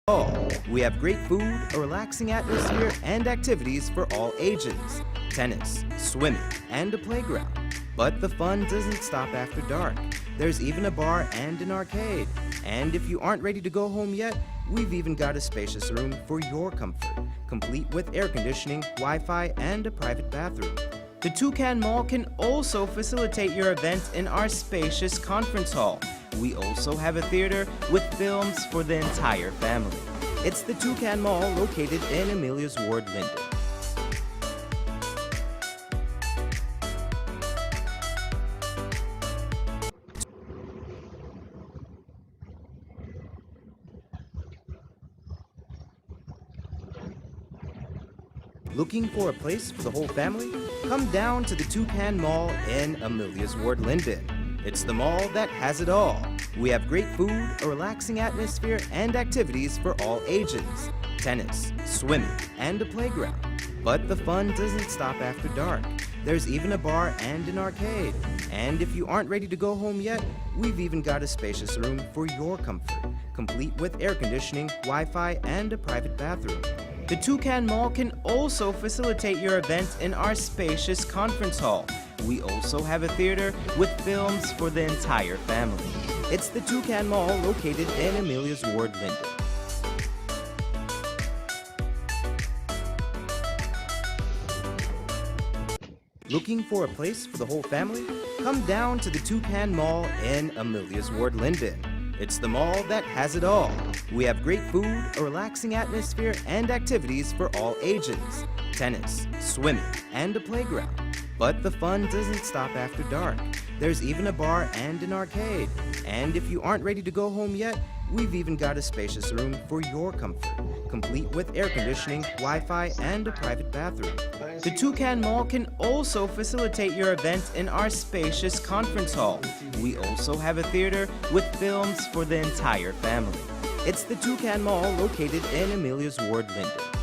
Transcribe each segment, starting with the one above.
all. We have great food, a relaxing atmosphere, and activities for all ages. Tennis, swimming, and a playground. But the fun doesn't stop after dark. There's even a bar and an arcade. And if you aren't ready to go home yet, we've even got a spacious room for your comfort, complete with air conditioning, Wi-Fi, and a private bathroom. The Toucan Mall can also facilitate your event in our spacious conference hall. We also have a theater with films for the entire family. It's the Toucan Mall located in Amelia's Ward, Linden. Looking for a place for the whole family? Come down to the Toucan Mall in Amelia's Ward, Linden. It's the mall that has it all. We have great food, a relaxing atmosphere, and activities for all ages. Tennis, swimming, and a playground. But the fun doesn't stop after dark. There's even a bar and an arcade. And if you aren't ready to go home yet, we've even got a spacious room for your comfort, complete with air conditioning, Wi-Fi, and a private bathroom. The Toucan Mall can also facilitate your event in our spacious conference hall. We also have a theater with films for the entire family. It's the Toucan Mall located in Amelia's Ward, Linden. Looking for a place for the whole family? Come down to the Toucan Mall in Amelia's Ward, Linden. It's the mall that has it all. We have great food, a relaxing atmosphere, and activities for all ages. Tennis, swimming, and a playground. But the fun doesn't stop after dark. There's even a bar and an arcade. And if you aren't ready to go home yet, we've even got a spacious room for your comfort, complete with air conditioning, Wi-Fi, and a private bathroom. The Toucan Mall can also facilitate your event in our spacious conference hall. We also have a theater with films for the entire family. It's the Toucan Mall located in Amelia's Ward, Linden.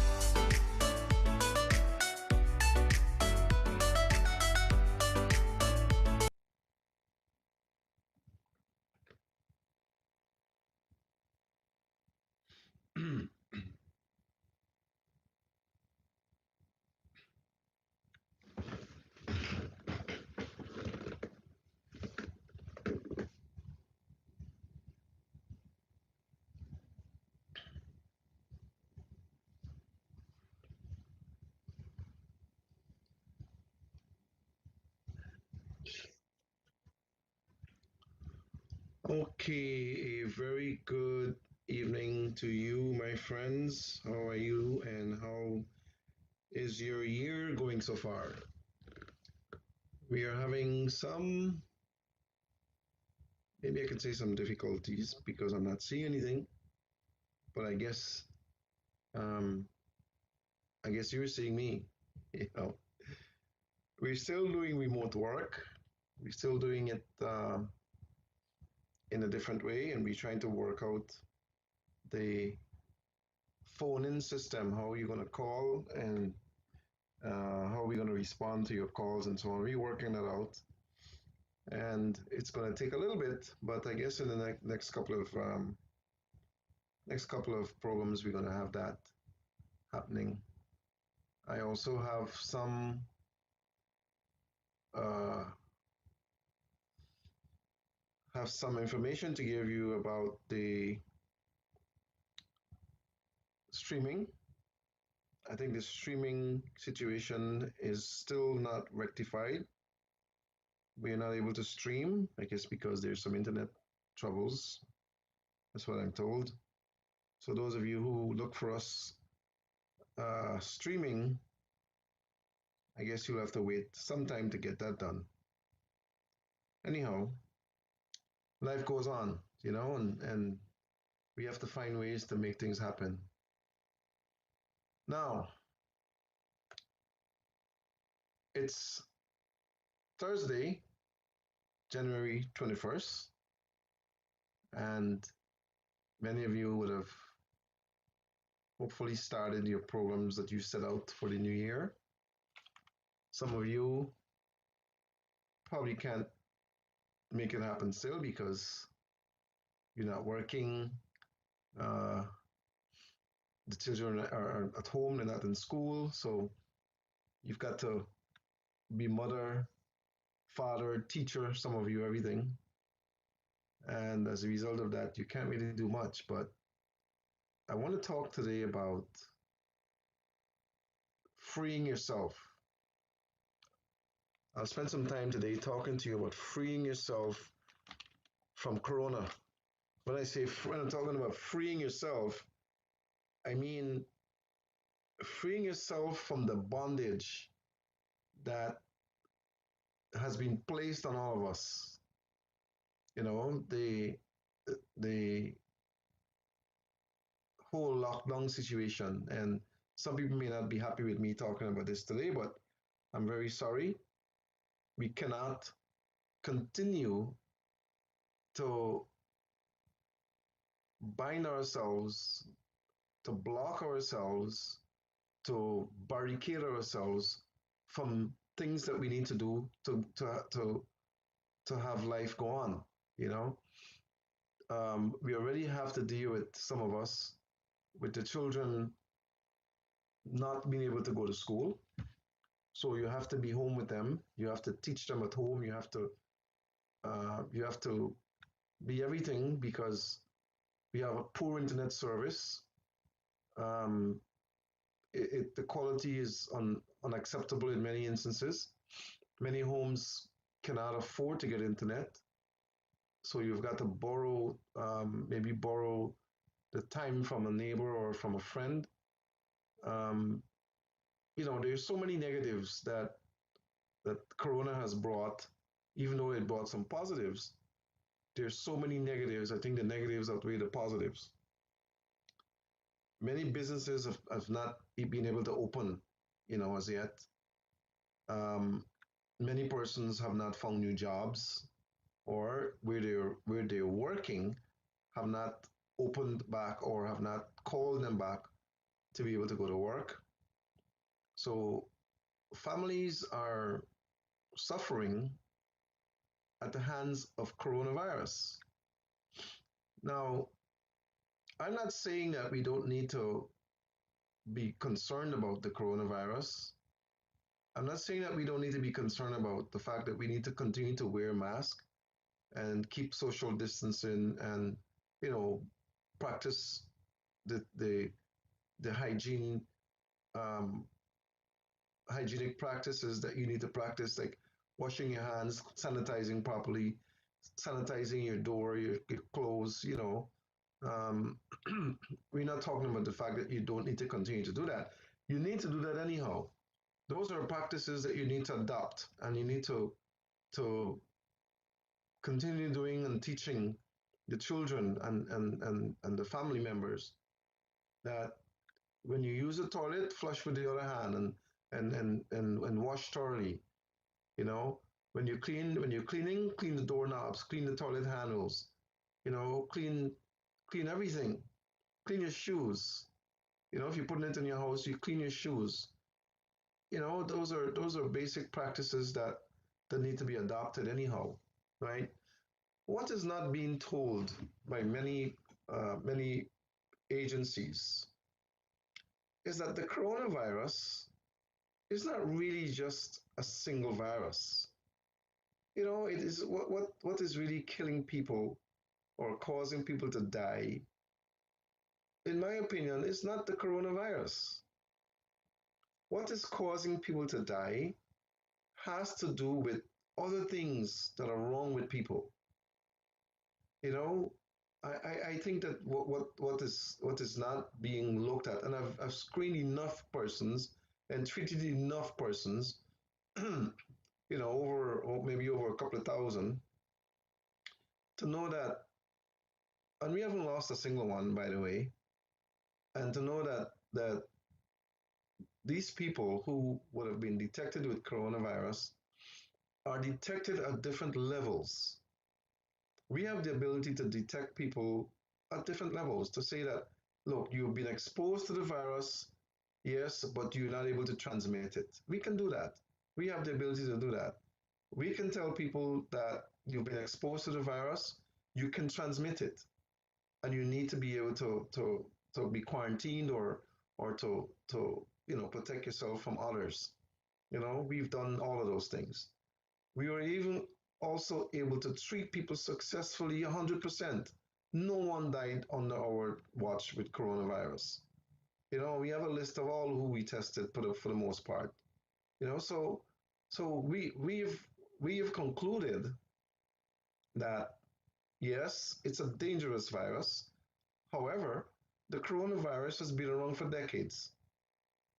Okay, a very good evening to you, my friends. How are you, and how is your year going so far? We are having some, maybe I can say some difficulties because I'm not seeing anything, but um, I guess you're seeing me. You know, we're still doing remote work. We're still doing it in a different way, and we're trying to work out the phone-in system, how you're gonna call and how we're going to respond to your calls and so on. We're working that out, and it's going to take a little bit, but I guess in the next couple of programs we're going to have that happening. I also uh, have some information to give you about the streaming. I think the streaming situation is still not rectified. We are not able to stream, I guess because there's some internet troubles. That's what I'm told. So those of you who look for us streaming, I guess you'll have to wait some time to get that done. Anyhow, life goes on, and we have to find ways to make things happen. Now, it's Thursday, January 21st, and many of you would have hopefully started your programs that you set out for the new year. Some of you probably can't make it happen still because you're not working. Uh, the children are at home, they're not in school, so you've got to be mother, father, teacher, some of you, everything. And as a result of that, you can't really do much. But I want to talk today about freeing yourself. I'll spend some time today talking to you about freeing yourself from Corona. When I'm talking about freeing yourself, I mean freeing yourself from the bondage that has been placed on all of us. You know, the whole lockdown situation, and some people may not be happy with me talking about this today, but I'm very sorry. We cannot continue to bind ourselves, to block ourselves, to barricade ourselves from things that we need to do to have life go on. You know, we already have to deal with, some of us, with the children not being able to go to school. So you have to be home with them. You have to teach them at home. You have to be everything because we have a poor internet service. Um, the quality is unacceptable in many instances. Many homes cannot afford to get internet, so you've got to borrow, maybe borrow the time from a neighbor or from a friend. Um, there's so many negatives that Corona has brought, even though it brought some positives. There's so many negatives. I think the negatives outweigh the positives. Many businesses have not been able to open, as yet. Um, Many persons have not found new jobs, or where they're working have not opened back or have not called them back to be able to go to work. So families are suffering at the hands of coronavirus. Now, I'm not saying that we don't need to be concerned about the coronavirus. I'm not saying that we don't need to be concerned about the fact that we need to continue to wear masks and keep social distancing and, you know, practice the the the um, hygienic practices that you need to practice, like washing your hands, sanitizing properly, sanitizing your door, your clothes. Um, we're not talking about the fact that you don't need to continue to do that. You need to do that anyhow. Those are practices that you need to adopt, and you need to continue doing and teaching the children and the family members that when you use the toilet, flush with the other hand and wash thoroughly. You know, when you're cleaning, clean the doorknobs, clean the toilet handles. Clean everything. Clean your shoes. If you're putting it in your house, you clean your shoes. Those are basic practices that need to be adopted anyhow, right? What is not being told by many agencies is that the coronavirus is not really just a single virus. It is what is really killing people or causing people to die. In my opinion, is not the coronavirus. What is causing people to die has to do with other things that are wrong with people. You know, I think that what is not being looked at, and I've screened enough persons and treated enough persons, maybe over a couple of thousand, to know that, and we haven't lost a single one, by the way, and to know that these people who would have been detected with coronavirus are detected at different levels. We have the ability to detect people at different levels to say that, look, you've been exposed to the virus, yes, but you're not able to transmit it. We can do that. We have the ability to do that. We can tell people that you've been exposed to the virus, you can transmit it, and you need to be able to be quarantined or to protect yourself from others. We've done all of those things. We were even also able to treat people successfully 100%. No one died under our watch with coronavirus. We have a list of all who we tested for the most part. So we have concluded that yes, it's a dangerous virus. However, the coronavirus has been around for decades.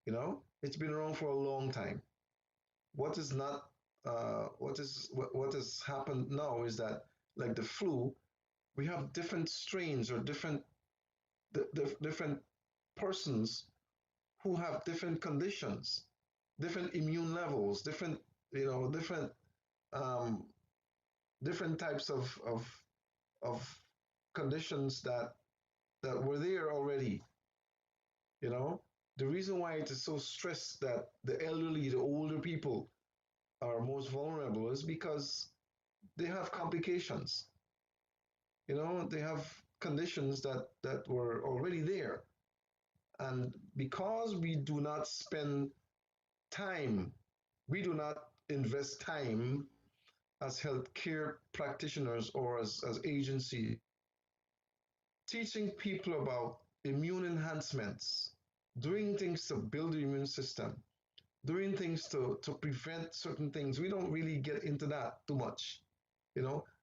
It's been around for a long time. What is not what has happened now is that, like the flu, we have different strains or different persons who have different conditions, different immune levels, different um, different types of conditions that were there already. You know, the reason why it is so stressed that the elderly, the older people are most vulnerable is because they have complications. They have conditions that were already there, and because we do not spend time, we do not invest time as healthcare practitioners or as agencies teaching people about immune enhancements, doing things to build the immune system, doing things to prevent certain things. We don't really get into that too much.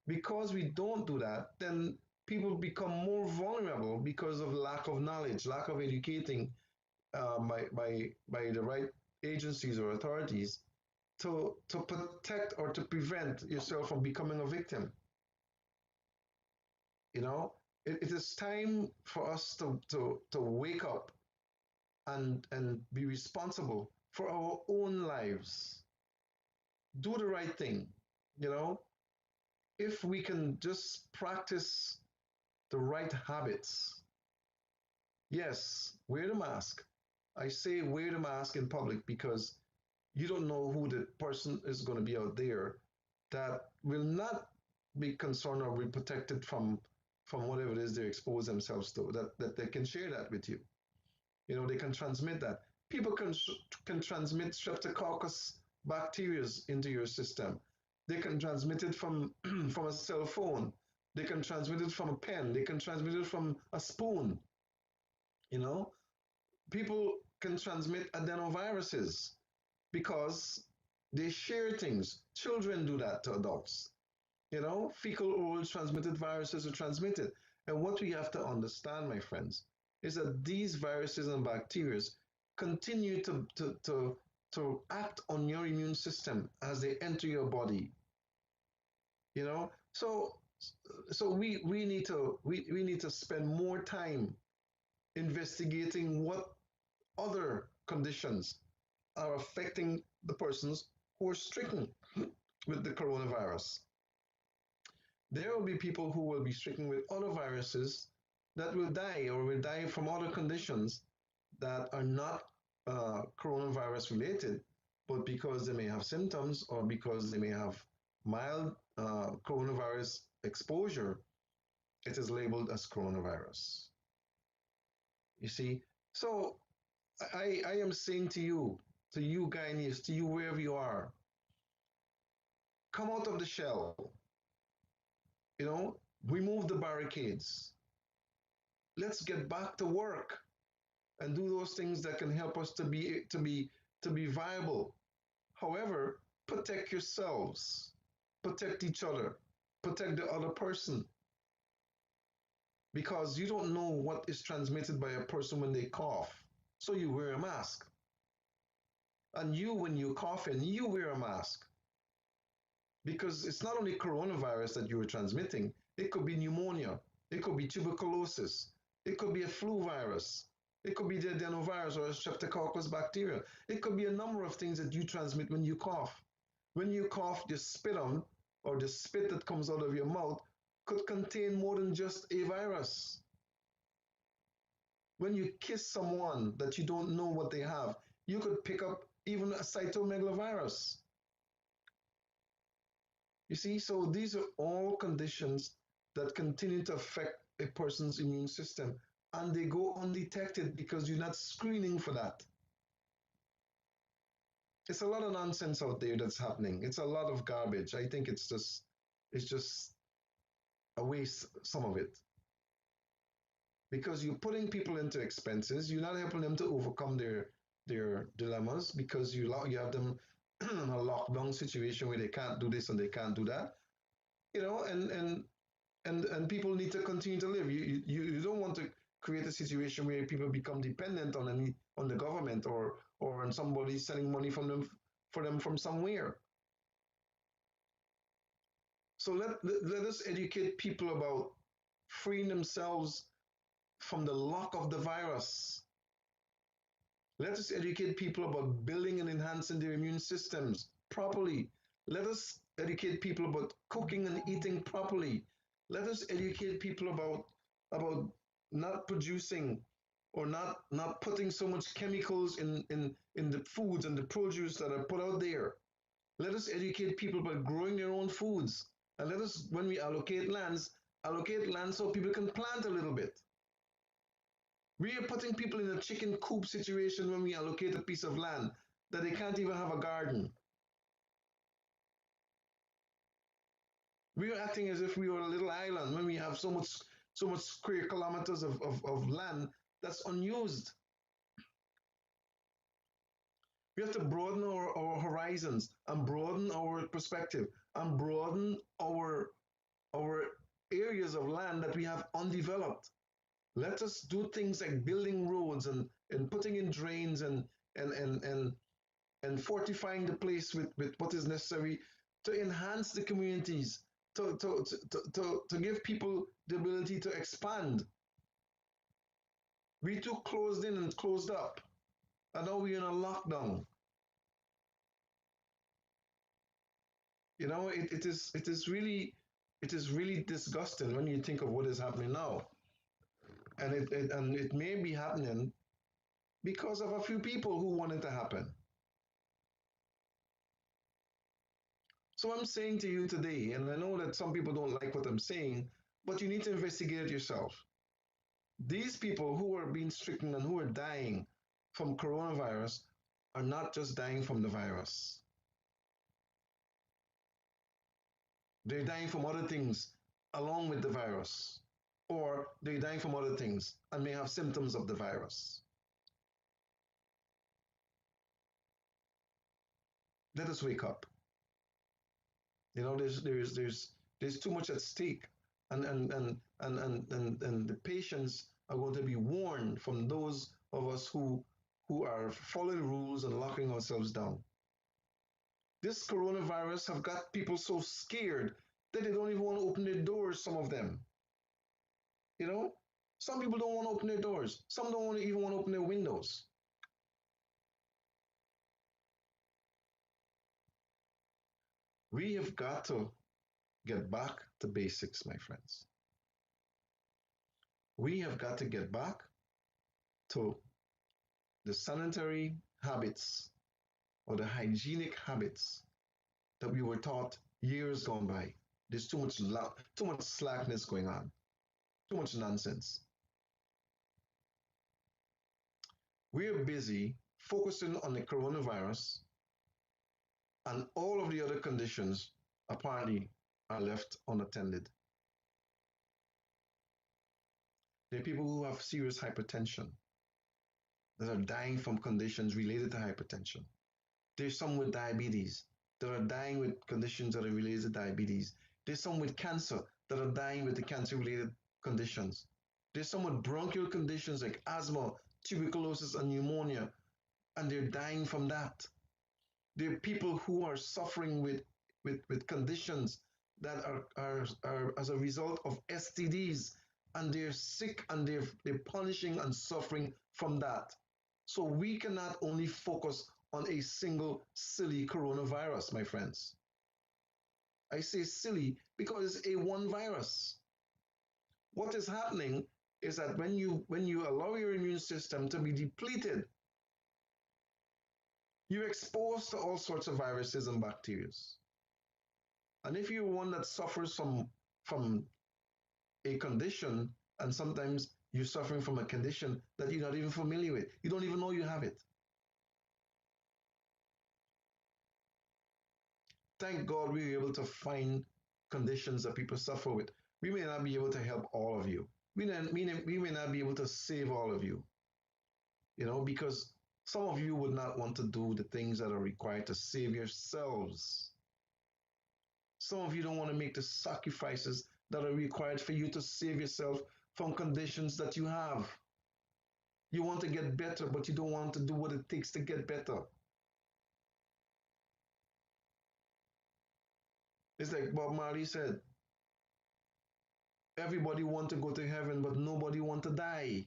Because we don't do that, then people become more vulnerable because of lack of knowledge, lack of educating by the right agencies or authorities to protect or to prevent yourself from becoming a victim. It is time for us to wake up and be responsible for our own lives. Do the right thing. You know, if we can just practice the right habits, yes, wear the mask. I say wear the mask in public because you don't know who the person is going to be out there that will not be concerned or be protected from whatever it is they expose themselves to, that they can share that with you. They can transmit that. People can transmit streptococcus bacteria into your system. They can transmit it from from a cell phone. They can transmit it from a pen. They can transmit it from a spoon. You know, people can transmit adenoviruses because they share things. Children do that to adults. Fecal oral transmitted viruses are transmitted. And what we have to understand, my friends, is that these viruses and bacteria continue to act on your immune system as they enter your body. So we need to spend more time investigating what other conditions are affecting the persons who are stricken with the coronavirus. There will be people who will be stricken with other viruses that will die or will die from other conditions that are not coronavirus related, but because they may have symptoms or because they may have mild coronavirus exposure, it is labeled as coronavirus. You see? So I am saying to you Guyanese, to you wherever you are, come out of the shell, remove the barricades. Let's get back to work and do those things that can help us to be viable. However, protect yourselves, protect each other, protect the other person, because you don't know what is transmitted by a person when they cough. So you wear a mask. And you, when you cough in, you wear a mask. Because it's not only coronavirus that you are transmitting, it could be pneumonia, it could be tuberculosis, it could be a flu virus, it could be the adenovirus or a streptococcus bacteria. It could be a number of things that you transmit when you cough. When you cough, the sputum or the spit that comes out of your mouth could contain more than just a virus. When you kiss someone that you don't know what they have, you could pick up even a cytomegalovirus. You see, so these are all conditions that continue to affect a person's immune system and they go undetected because you're not screening for that. It's a lot of nonsense out there that's happening. It's a lot of garbage. I think it's just a waste, some of it, because you're putting people into expenses. You're not helping them to overcome their dilemmas because you have them in a lockdown situation where they can't do this and they can't do that. And people need to continue to live. You don't want to create a situation where people become dependent on the government or on somebody sending money from them for them from somewhere. So let us educate people about freeing themselves from the lock of the virus. Let us educate people about building and enhancing their immune systems properly. Let us educate people about cooking and eating properly. Let us educate people about not producing or not putting so much chemicals in the foods and the produce that are put out there. Let us educate people about growing their own foods. And let us, when we allocate lands so people can plant a little bit. We are putting people in a chicken coop situation when we allocate a piece of land that they can't even have a garden. We are acting as if we were a little island when we have so much square kilometers of land that's unused. We have to broaden our horizons and broaden our perspective and broaden our areas of land that we have undeveloped. Let us do things like building roads and putting in drains and, and, and, and fortifying the place with what is necessary to enhance the communities, to give people the ability to expand. We too closed in and closed up, and now we're in a lockdown. It is really disgusting when you think of what is happening now, and it may be happening because of a few people who want it to happen. So I'm saying to you today, and I know that some people don't like what I'm saying, but you need to investigate it yourself. These people who are being stricken and who are dying from coronavirus are not just dying from the virus. They're dying from other things along with the virus, or they're dying from other things and may have symptoms of the virus. Let us wake up. There's too much at stake, and the patients are going to be warned from those of us who are following rules and locking ourselves down. This coronavirus have got people so scared that they don't even want to open their doors, some of them. You know? Some people don't want to open their doors. Some don't want to even want to open their windows. We have got to get back to basics, my friends. We have got to get back to the sanitary habits or the hygienic habits that we were taught years gone by. There's too much slackness going on, too much nonsense. We're busy focusing on the coronavirus, and all of the other conditions apparently are left unattended. There are people who have serious hypertension that are dying from conditions related to hypertension. There's some with diabetes that are dying with conditions that are related to diabetes. There's some with cancer that are dying with the cancer-related conditions. There's some with bronchial conditions like asthma, tuberculosis, and pneumonia, and they're dying from that. There are people who are suffering with conditions that are as a result of STDs, and they're sick and they're punishing and suffering from that. So we cannot only focus on a single silly coronavirus, my friends. I say silly because it's a one virus. What is happening is that when you allow your immune system to be depleted, you're exposed to all sorts of viruses and bacteria. And if you're one that suffers from a condition, and sometimes You're suffering from a condition that you're not even familiar with. You don't even know you have it. Thank God we were able to find conditions that people suffer with. We may not be able to help all of you. We may not be able to save all of you, because some of you would not want to do the things that are required to save yourselves. Some of you don't want to make the sacrifices that are required for you to save yourself from conditions that you have. You want to get better, but you don't want to do what it takes to get better. It's like Bob Marley said, everybody want to go to heaven, but nobody want to die.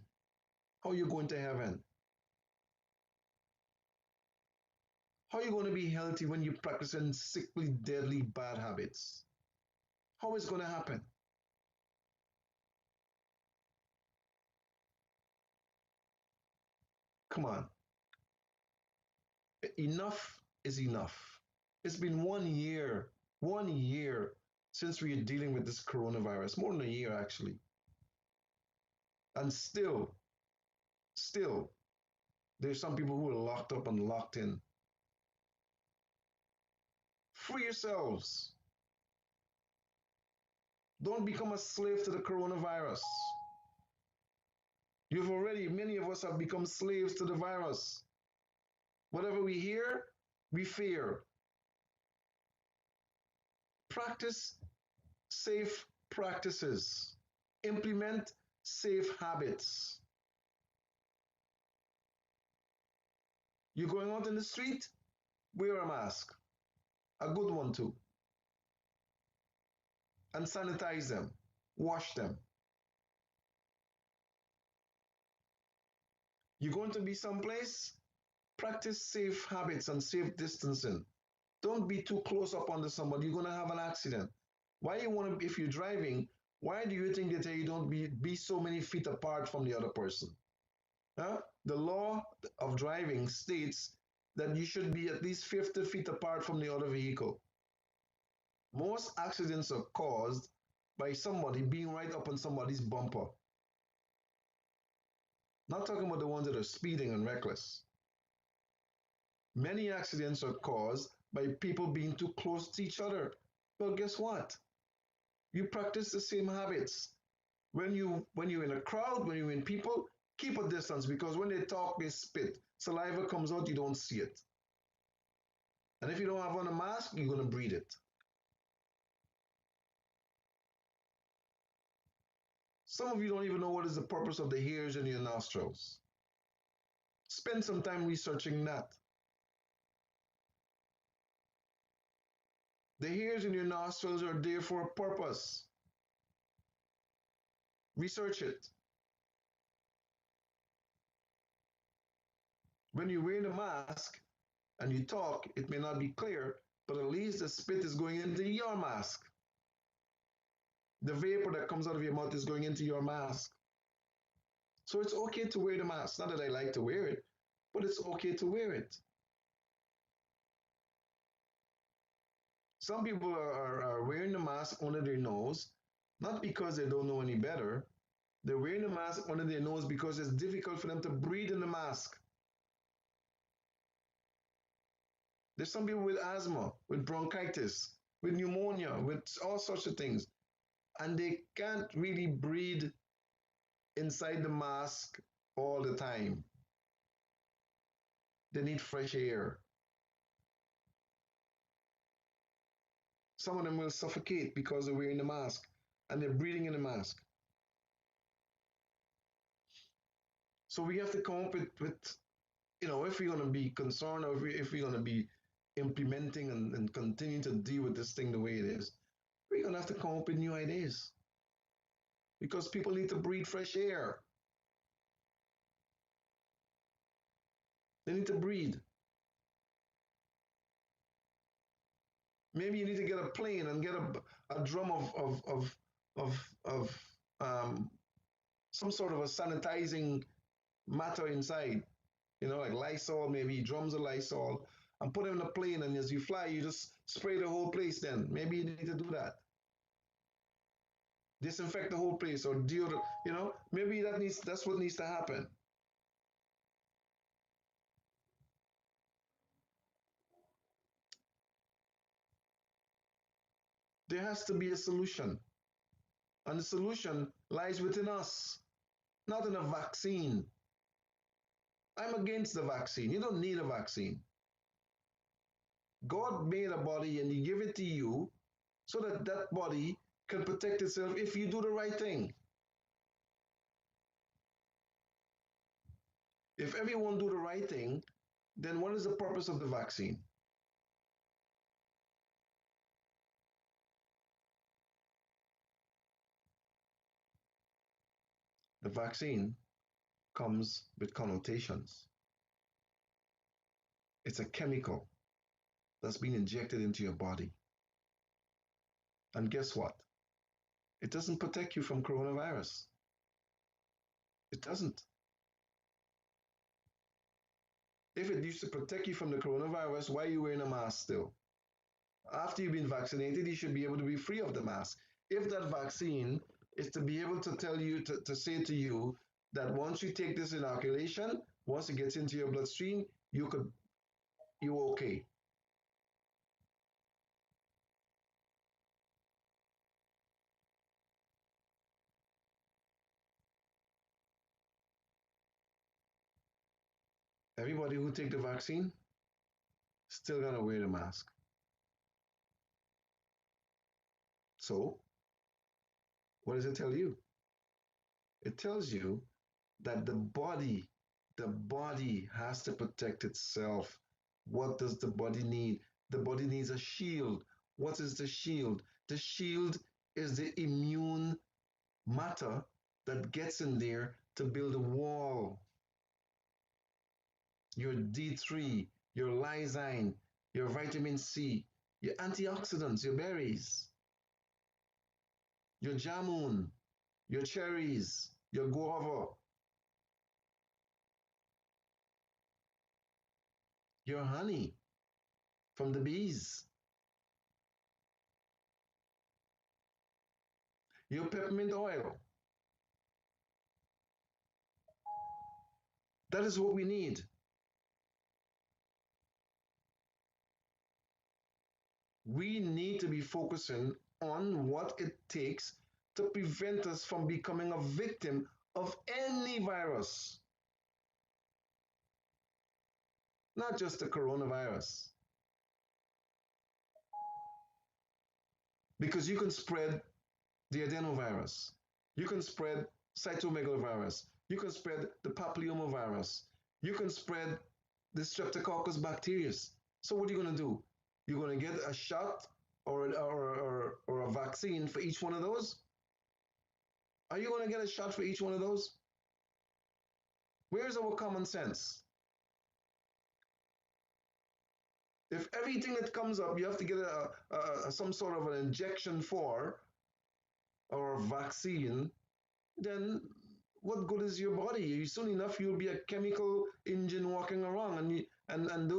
How are you going to heaven? How are you going to be healthy when you're practicing sickly, deadly, bad habits? How is it going to happen? Come on. Enough is enough. It's been 1 year since we are dealing with this coronavirus, more than a year actually. And still, there's some people who are locked up and locked in. Free yourselves. Don't become a slave to the coronavirus. Many of us have become slaves to the virus. Whatever we hear, we fear. Practice safe practices. Implement safe habits. You're going out in the street, wear a mask. A good one too. And sanitize them. Wash them. You're going to be someplace, practice safe habits and safe distancing. Don't be too close up onto somebody. You're going to have an accident. Why you want to, if you're driving, why do you think they tell you don't be so many feet apart from the other person? Huh? The law of driving states that you should be at least 50 feet apart from the other vehicle. Most accidents are caused by somebody being right up on somebody's bumper. Not talking about the ones that are speeding and reckless. Many accidents are caused by people being too close to each other. Well, guess what? You practice the same habits. When you're in a crowd, when you're in people, keep a distance, because when they talk, they spit. Saliva comes out, you don't see it. And if you don't have on a mask, you're going to breathe it. Some of you don't even know what is the purpose of the hairs in your nostrils. Spend some time researching that. The hairs in your nostrils are there for a purpose. Research it. When you're wearing a mask and you talk, it may not be clear, but at least the spit is going into your mask. The vapor that comes out of your mouth is going into your mask. So it's okay to wear the mask. Not that I like to wear it, but it's okay to wear it. Some people are wearing the mask under their nose, not because they don't know any better. They're wearing the mask under their nose because it's difficult for them to breathe in the mask. There's some people with asthma, with bronchitis, with pneumonia, with all sorts of things, and they can't really breathe inside the mask all the time. They need fresh air. Some of them will suffocate because they're wearing the mask and they're breathing in the mask. So we have to come up with if we're going to be concerned, or if we're going to be implementing and continue to deal with this thing the way it is, we're going to have to come up with new ideas, because people need to breathe fresh air. They need to breathe. Maybe you need to get a plane and get a drum of some sort of a sanitizing matter inside, like Lysol, maybe drums of Lysol, and put it in a plane, and as you fly, you just spray the whole place then. Maybe you need to do that. disinfect the whole place or deodorant. Maybe that's what needs to happen. There has to be a solution, and the solution lies within us, not in a vaccine. I'm against the vaccine. You don't need a vaccine. God made a body and He gave it to you so that that body can protect itself if you do the right thing. If everyone do the right thing, then what is the purpose of the vaccine? The vaccine comes with connotations. It's a chemical that's being injected into your body. And guess what? It doesn't protect you from coronavirus. It doesn't. If it used to protect you from the coronavirus, why are you wearing a mask still? After you've been vaccinated, you should be able to be free of the mask. If that vaccine is to be able to tell you, to say to you that once you take this inoculation, once it gets into your bloodstream, you're okay. Everybody who take the vaccine still gonna wear the mask. So, what does it tell you? It tells you that the body has to protect itself. What does the body need? The body needs a shield. What is the shield? The shield is the immune matter that gets in there to build a wall. Your D3, your lysine, your vitamin C, your antioxidants, your berries, your jamun, your cherries, your guava, your honey from the bees, your peppermint oil. That is what we need. We need to be focusing on what it takes to prevent us from becoming a victim of any virus, not just the coronavirus. Because you can spread the adenovirus, you can spread cytomegalovirus, you can spread the papillomavirus, you can spread the streptococcus bacteria. So what are you going to do? You're going to get a shot or a vaccine for each one of those? Are you going to get a shot for each one of those? Where's our common sense? If everything that comes up you have to get some sort of an injection for or a vaccine, then what good is your body? Soon enough you'll be a chemical engine walking around, and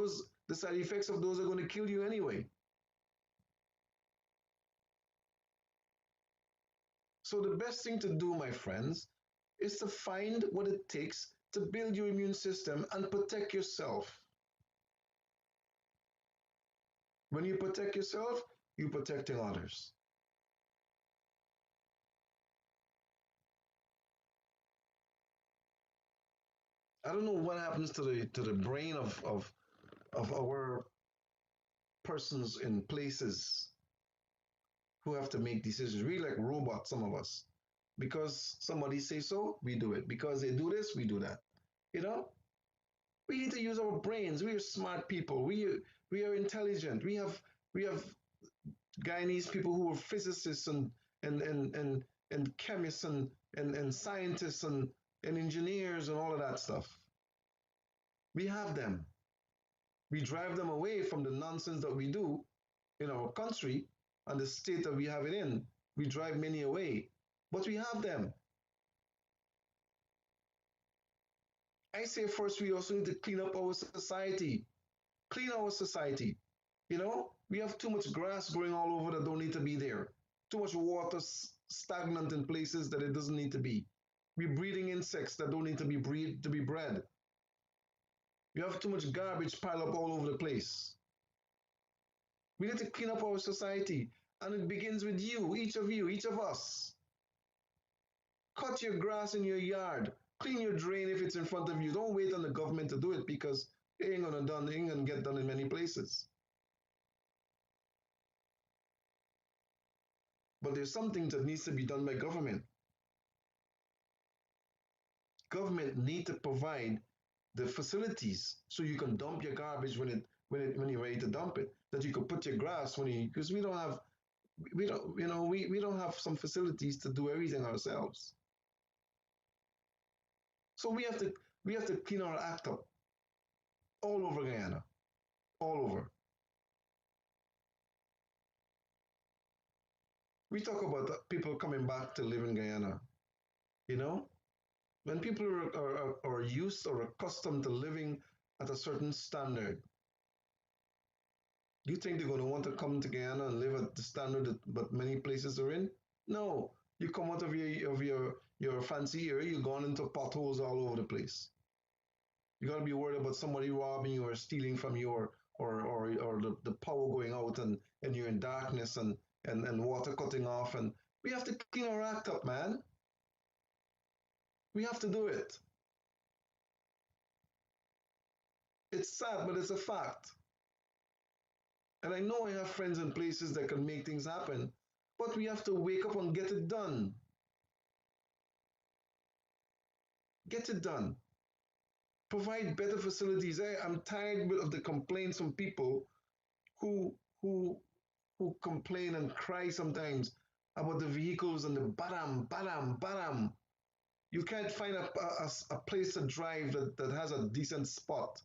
the side effects of those are going to kill you anyway. So the best thing to do, my friends, is to find what it takes to build your immune system and protect yourself. When you protect yourself, you're protecting others. I don't know what happens to the brain of our persons in places who have to make decisions. We like robots, some of us. Because somebody say so, we do it. Because they do this, we do that. You know? We need to use our brains. We are smart people. We are intelligent. We have Guyanese people who are physicists and chemists and scientists and engineers and all of that stuff. We have them. We drive them away from the nonsense that we do in our country and the state that we have it in. We drive many away, but we have them. I say first, we also need to clean up our society. Clean our society. We have too much grass growing all over that don't need to be there. Too much water stagnant in places that it doesn't need to be. We're breeding insects that don't need to be bred. We have too much garbage piled up all over the place. We need to clean up our society, and it begins with you, each of us. Cut your grass in your yard. Clean your drain if it's in front of you. Don't wait on the government to do it because it ain't gonna get done in many places. But there's something that needs to be done by government. Government need to provide the facilities so you can dump your garbage when you're ready to dump it. That you could put your grass when you because we don't have some facilities to do everything ourselves. So we have to clean our act up all over Guyana, all over. We talk about people coming back to live in Guyana. You know, when people are used or accustomed to living at a certain standard, do you think they're going to want to come to Guyana and live at the standard that but many places are in? No. You come out of your fancy area, you're gone into potholes all over the place. You got to be worried about somebody robbing you or stealing from you or the power going out and you're in darkness and water cutting off. And we have to clean our act up, man. We have to do it. It's sad, but it's a fact. And I know I have friends in places that can make things happen, but we have to wake up and get it done. Get it done. Provide better facilities. I'm tired of the complaints from people who who who complain and cry sometimes about the vehicles and the badam, badam, badam. You can't find a place to drive that has a decent spot.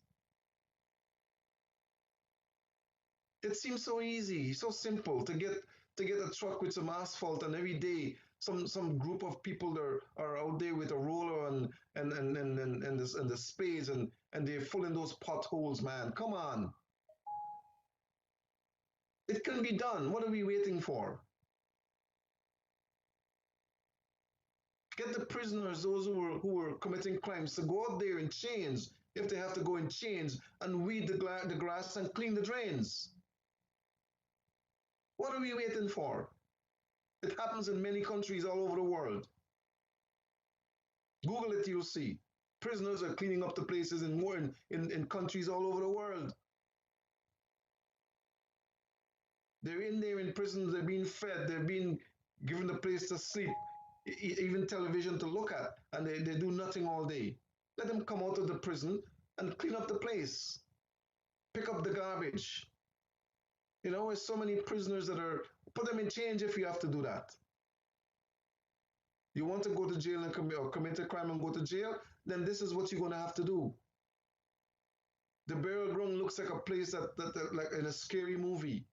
It seems so easy, so simple to get a truck with some asphalt, and every day some group of people are out there with a roller and the spades and they're filling those potholes, man. Come on. It can be done. What are we waiting for? Get the prisoners, those who were committing crimes, to go out there in chains, if they have to go in chains, and weed the grass and clean the drains. What are we waiting for? It happens in many countries all over the world. Google it, you'll see. Prisoners are cleaning up the places in countries all over the world. They're in there in prison, they're being fed, they're being given a place to sleep, even television to look at, and they do nothing all day. Let them come out of the prison and clean up the place, pick up the garbage. You know, there's so many prisoners that are, put them in chains if you have to do that. You want to go to jail and commit a crime and go to jail, then this is what you're going to have to do. The burial ground looks like a place that like in a scary movie.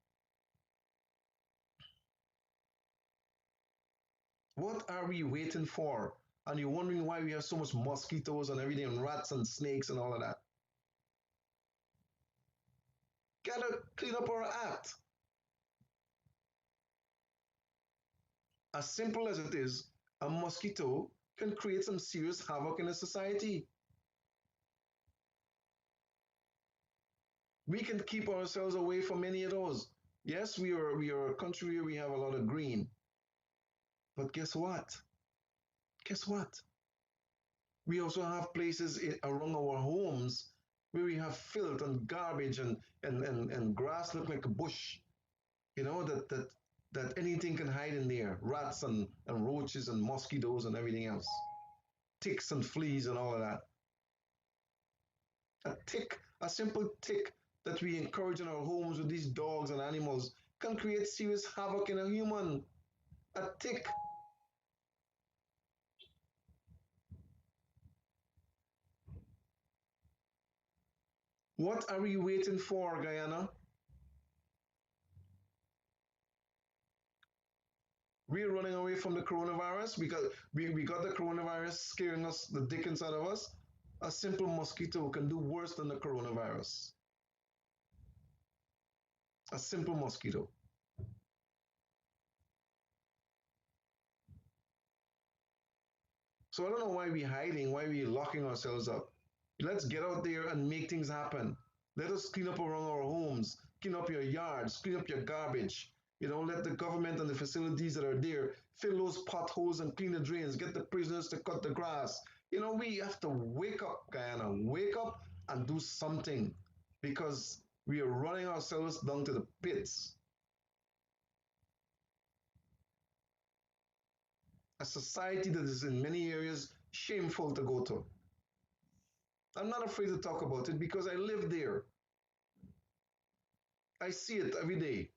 What are we waiting for? And you're wondering why we have so much mosquitoes and everything, and rats and snakes and all of that. Gotta clean up our act. As simple as it is, a mosquito can create some serious havoc in a society. We can keep ourselves away from many of those. Yes, we are a country where we have a lot of green. But guess what? Guess what? We also have places around our homes where we have filth and garbage and grass look like a bush. You know, that anything can hide in there. Rats and roaches and mosquitoes and everything else. Ticks and fleas and all of that. A tick, a simple tick that we encourage in our homes with these dogs and animals can create serious havoc in a human. A tick. What are we waiting for, Guyana? We're running away from the coronavirus because we got the coronavirus scaring us the dickens out of us. A simple mosquito can do worse than the coronavirus. A simple mosquito. So I don't know why we're hiding, why we're locking ourselves up. Let's get out there and make things happen. Let us clean up around our homes, clean up your yards, clean up your garbage. Let the government and the facilities that are there fill those potholes and clean the drains, get the prisoners to cut the grass. We have to wake up, Guyana, wake up and do something because we are running ourselves down to the pits. A society that is in many areas shameful to go to. I'm not afraid to talk about it because I live there. I see it every day.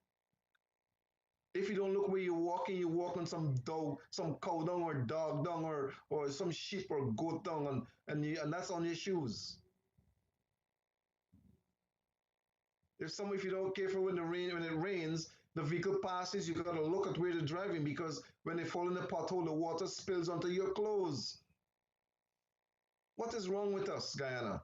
If you don't look where you're walking, you walk on some dog, some cow dung or dog dung or some sheep or goat dung, and that's on your shoes. If you don't care for when it rains, the vehicle passes, you gotta look at where they're driving because when they fall in the pothole, the water spills onto your clothes. What is wrong with us, Guyana?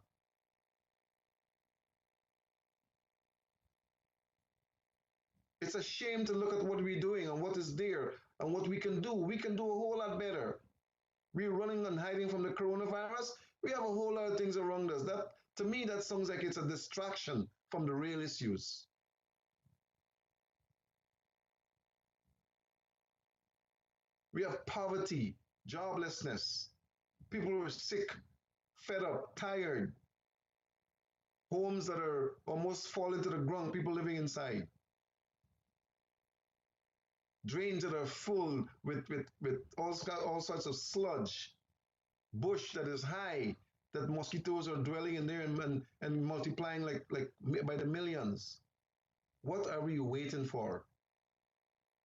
It's a shame to look at what we're doing and what is there and what we can do. We can do a whole lot better. We're running and hiding from the coronavirus. We have a whole lot of things around us. That, to me, that sounds like it's a distraction from the real issues. We have poverty, joblessness, people who are sick, fed up, tired, homes that are almost falling to the ground, people living inside, drains that are full with all sorts of sludge, bush that is high, that mosquitoes are dwelling in there and multiplying like by the millions. What are we waiting for?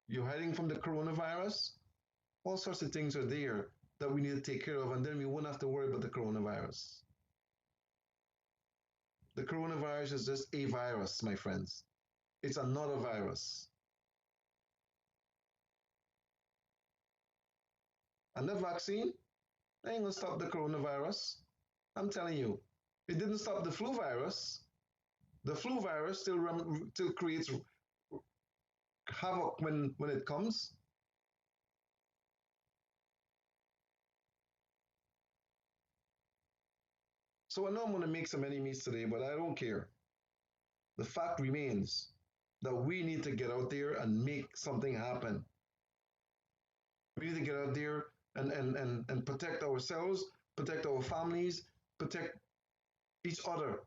You're hiding from the coronavirus? All sorts of things are there that we need to take care of, and then we won't have to worry about the coronavirus. The coronavirus is just a virus, my friends. It's another virus. And the vaccine ain't gonna stop the coronavirus. I'm telling you, it didn't stop the flu virus. The flu virus still creates havoc when it comes. So I know I'm going to make some enemies today, but I don't care. The fact remains that we need to get out there and make something happen. We need to get out there and protect ourselves, protect our families, protect each other.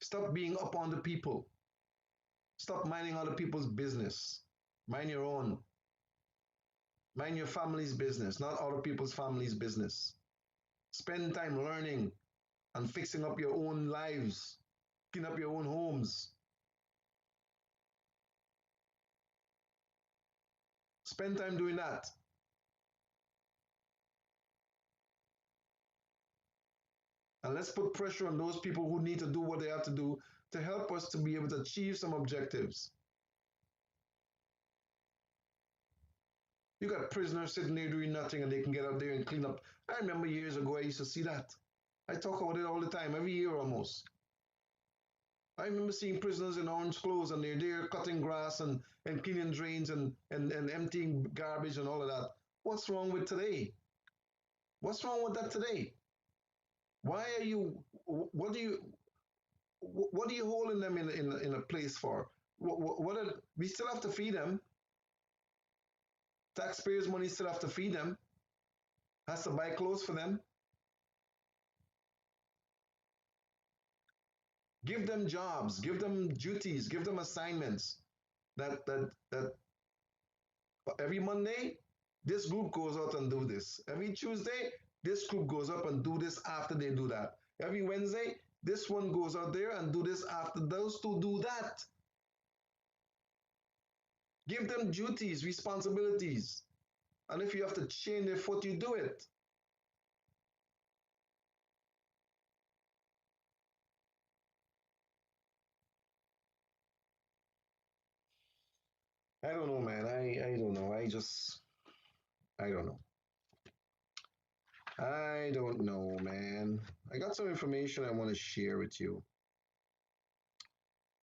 Stop being up on the people. Stop minding other people's business. Mind your own. Mind your family's business, not other people's family's business. Spend time learning and fixing up your own lives, clean up your own homes. Spend time doing that. And let's put pressure on those people who need to do what they have to do to help us to be able to achieve some objectives. You got prisoners sitting there doing nothing and they can get out there and clean up. I remember years ago I used to see that. I talk about it all the time, every year almost. I remember seeing prisoners in orange clothes and they're there cutting grass and cleaning drains and emptying garbage and all of that. What's wrong with today? What's wrong with that today? Why are you, what are you holding them in a place for? We still have to feed them. Taxpayers' money still have to feed them. Has to buy clothes for them. Give them jobs, give them duties, give them assignments. That every Monday, this group goes out and do this. Every Tuesday, this group goes up and do this after they do that. Every Wednesday, this one goes out there and do this after those two do that. Give them duties, responsibilities. And if you have to chain their foot, you do it. I don't know, man. I don't know. I don't know. I don't know, man. I got some information I want to share with you.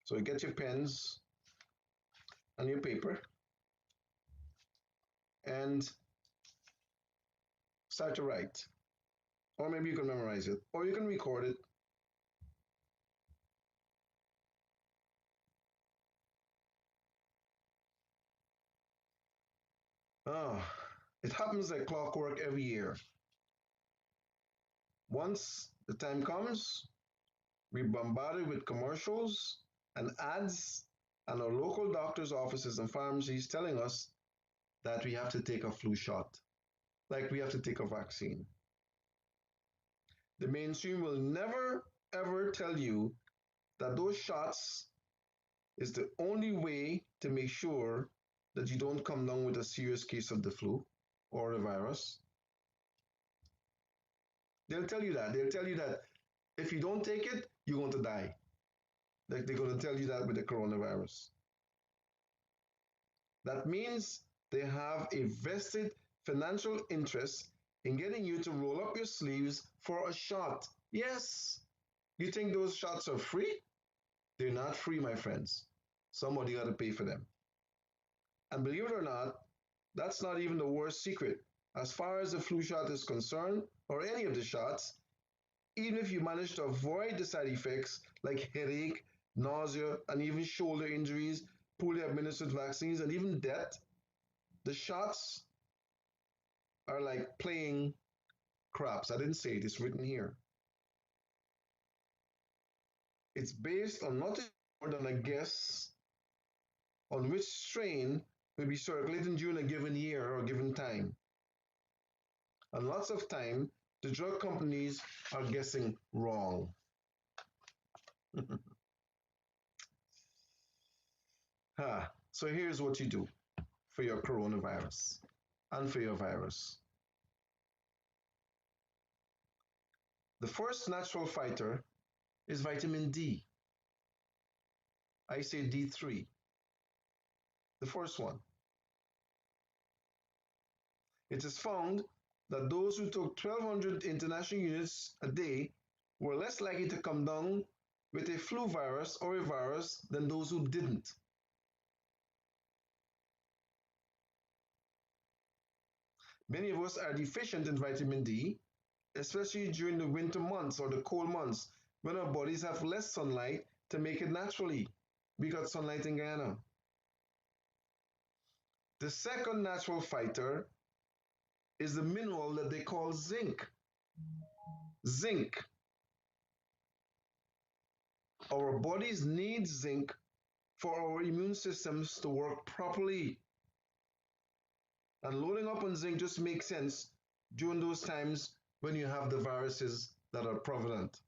So get your pens and your paper. And start to write. Or maybe you can memorize it, or you can record it. Oh, it happens like clockwork every year. Once the time comes, we're bombarded with commercials and ads and our local doctors' offices and pharmacies telling us that we have to take a flu shot, like we have to take a vaccine. The mainstream will never ever tell you that those shots is the only way to make sure that you don't come down with a serious case of the flu or the virus. They'll tell you that. They'll tell you that if you don't take it, you're going to die. Like they're going to tell you that with the coronavirus. That means they have a vested financial interest in getting you to roll up your sleeves for a shot. Yes, you think those shots are free? They're not free, my friends. Somebody got to pay for them. And believe it or not, that's not even the worst secret. As far as the flu shot is concerned, or any of the shots, even if you manage to avoid the side effects like headache, nausea, and even shoulder injuries, poorly administered vaccines, and even death, the shots are like playing craps. I didn't say it, it's written here. It's based on nothing more than a guess on which strain will be circulating during a given year or given time. And lots of time, the drug companies are guessing wrong. So here's what you do for your coronavirus and for your virus. The first natural fighter is vitamin D. I say D3, the first one. It is found that those who took 1,200 international units a day were less likely to come down with a flu virus or a virus than those who didn't. Many of us are deficient in vitamin D, especially during the winter months or the cold months when our bodies have less sunlight to make it naturally. We got sunlight in Guyana. The second natural fighter is the mineral that they call zinc. Zinc. Our bodies need zinc for our immune systems to work properly. And loading up on zinc just makes sense during those times when you have the viruses that are prevalent.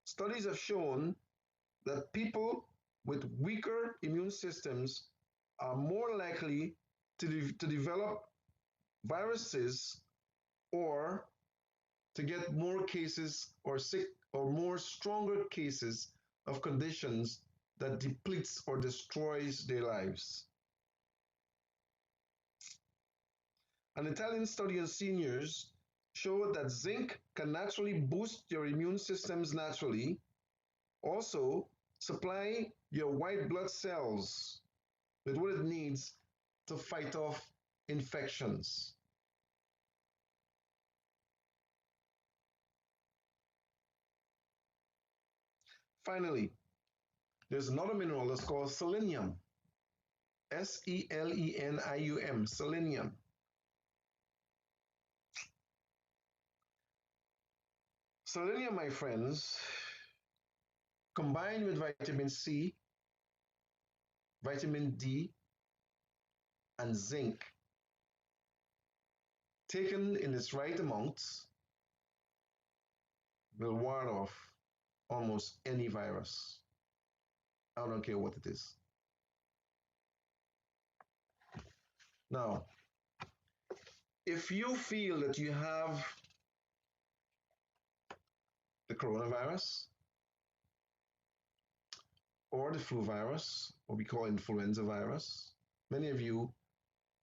Studies have shown that people with weaker immune systems are more likely to develop viruses or to get more cases or sick or more stronger cases of conditions that depletes or destroys their lives. An Italian study on seniors showed that zinc can naturally boost your immune systems naturally, also supply your white blood cells with what it needs to fight off infections. Finally, there's another mineral that's called selenium. Selenium, selenium. Selenium, my friends, combined with vitamin C, vitamin D, and zinc, taken in its right amounts, will ward off almost any virus. I don't care what it is. Now, if you feel that you have the coronavirus or the flu virus, what we call influenza virus, many of you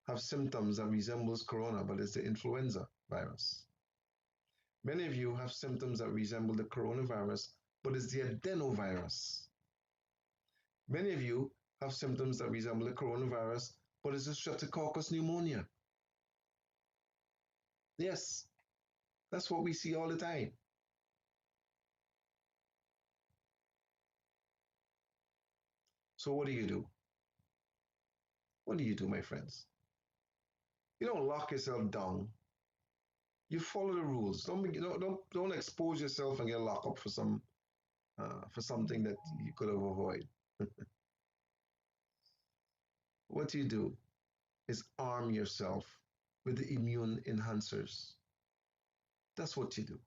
have symptoms that resembles corona, but it's the influenza virus. Many of you have symptoms that resemble the coronavirus, but it's the adenovirus. Many of you have symptoms that resemble the coronavirus, but it's a streptococcus pneumonia. Yes, that's what we see all the time. So what do you do? What do you do, my friends? You don't lock yourself down. You follow the rules. Don't expose yourself and get locked up for something that you could have avoided. What you do is arm yourself with the immune enhancers. That's what you do.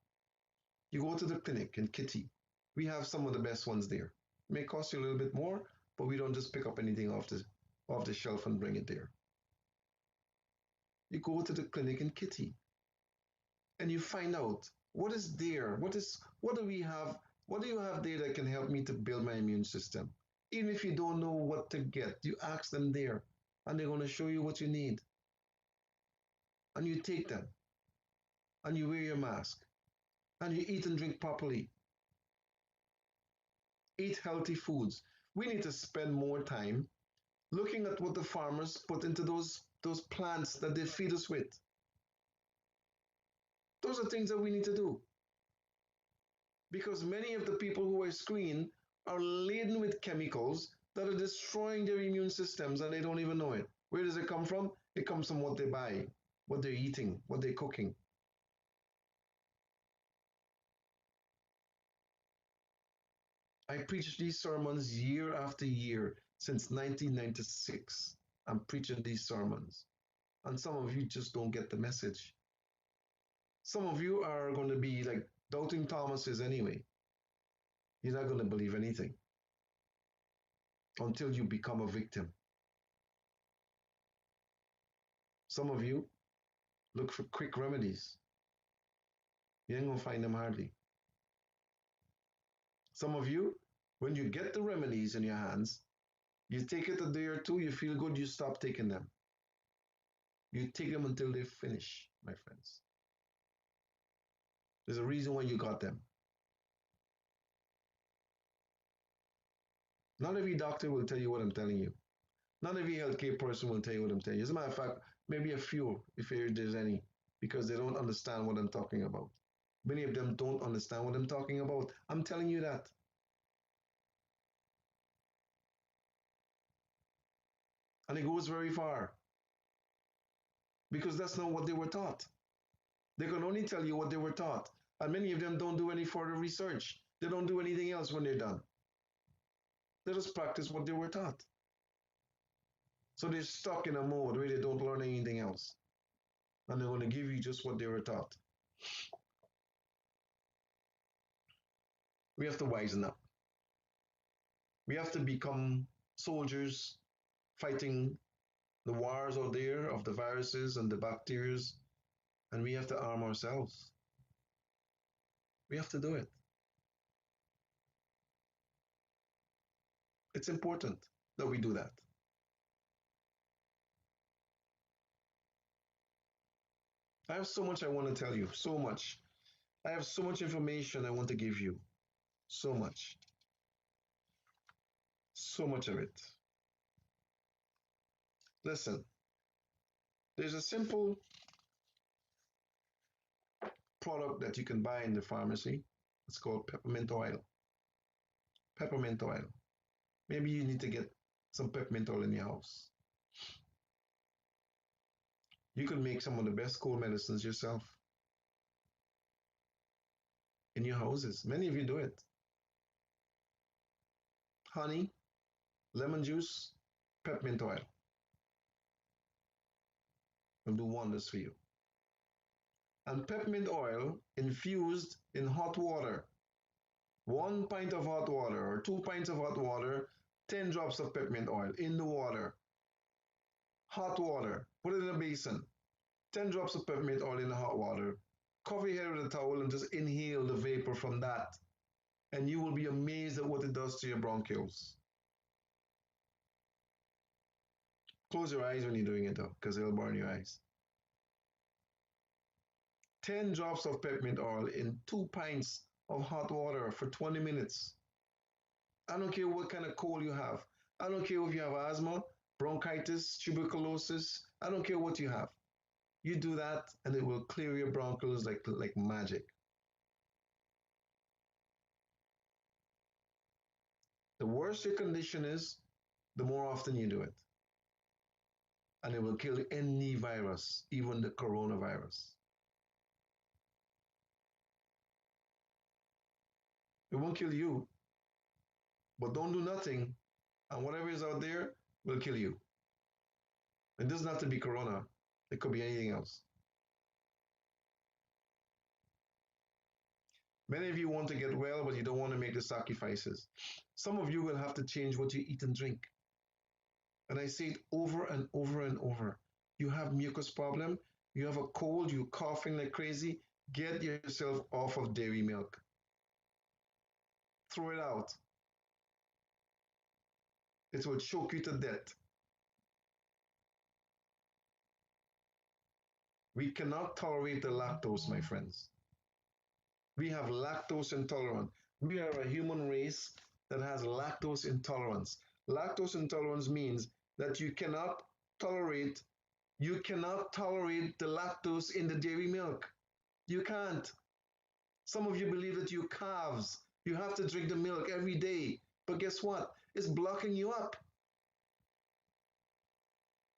You go to the clinic in Kitty. We have some of the best ones there. It may cost you a little bit more, but we don't just pick up anything off the shelf and bring it there. You go to the clinic in Kitty and you find out what is there, what do we have, what do you have there that can help me to build my immune system? Even if you don't know what to get, you ask them there and they're going to show you what you need. And you take them and you wear your mask and you eat and drink properly. Eat healthy foods. We need to spend more time looking at what the farmers put into those plants that they feed us with. Those are things that we need to do. Because many of the people who are screened are laden with chemicals that are destroying their immune systems and they don't even know it. Where does it come from? It comes from what they buy, what they're eating, what they're cooking. I preach these sermons year after year since 1996. I'm preaching these sermons. And some of you just don't get the message. Some of you are going to be like doubting Thomases anyway. You're not going to believe anything until you become a victim. Some of you look for quick remedies. You ain't going to find them hardly. Some of you, when you get the remedies in your hands, you take it a day or two, you feel good, you stop taking them. You take them until they finish, my friends. There's a reason why you got them. Not every doctor will tell you what I'm telling you. Not every healthcare person will tell you what I'm telling you. As a matter of fact, maybe a few, if there's any, because they don't understand what I'm talking about. Many of them don't understand what I'm talking about. I'm telling you that. And it goes very far. Because that's not what they were taught. They can only tell you what they were taught. And many of them don't do any further research. They don't do anything else when they're done. They just practice what they were taught. So they're stuck in a mode where they don't learn anything else. And they're going to give you just what they were taught. We have to wisen up. We have to become soldiers fighting the wars out there of the viruses and the bacteria, and we have to arm ourselves. We have to do it. It's important that we do that. I have so much I want to tell you, so much. I have so much information I want to give you, so much. So much of it. Listen, there's a simple product that you can buy in the pharmacy. It's called peppermint oil. Peppermint oil. Maybe you need to get some peppermint oil in your house. You can make some of the best cold medicines yourself in your houses. Many of you do it. Honey, lemon juice, peppermint oil will do wonders for you. And peppermint oil infused in hot water. 1 pint of hot water or 2 pints of hot water, 10 drops of peppermint oil in the water. Hot water, put it in a basin. 10 drops of peppermint oil in the hot water. Cover your head with a towel and just inhale the vapor from that. And you will be amazed at what it does to your bronchioles. Close your eyes when you're doing it though, because it'll burn your eyes. 10 drops of peppermint oil in 2 pints of hot water for 20 minutes. I don't care what kind of cold you have. I don't care if you have asthma. bronchitis, tuberculosis. I don't care what you have. You do that and it will clear your bronchioles like magic. The worse your condition is, the more often you do it. And it will kill any virus, even the coronavirus. It won't kill you, but don't do nothing, and whatever is out there will kill you. It doesn't have to be corona, it could be anything else. Many of you want to get well, but you don't want to make the sacrifices. Some of you will have to change what you eat and drink. And I say it over and over and over. You have mucus problem, you have a cold, you coughing like crazy, get yourself off of dairy milk. Throw it out. It will choke you to death. We cannot tolerate the lactose, my friends. We have lactose intolerance. We are a human race that has lactose intolerance. Lactose intolerance means that tolerate you cannot tolerate the lactose in the dairy milk. You can't. Some of you believe that you calves, you have to drink the milk every day. But guess what? It's blocking you up.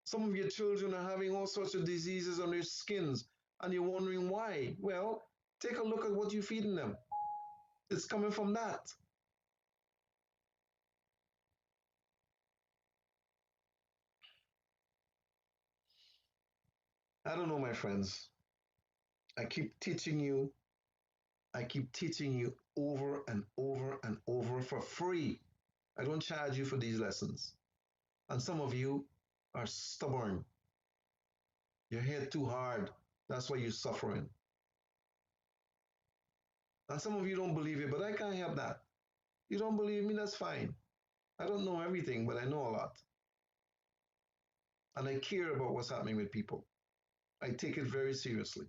Some of your children are having all sorts of diseases on their skins, and you're wondering why. Well, take a look at what you're feeding them. It's coming from that. I don't know, my friends. I keep teaching you. I keep teaching you over and over and over for free. I don't charge you for these lessons. And some of you are stubborn. You hit too hard. That's why you're suffering. And some of you don't believe it, but I can't help that. You don't believe me, that's fine. I don't know everything, but I know a lot. And I care about what's happening with people. I take it very seriously.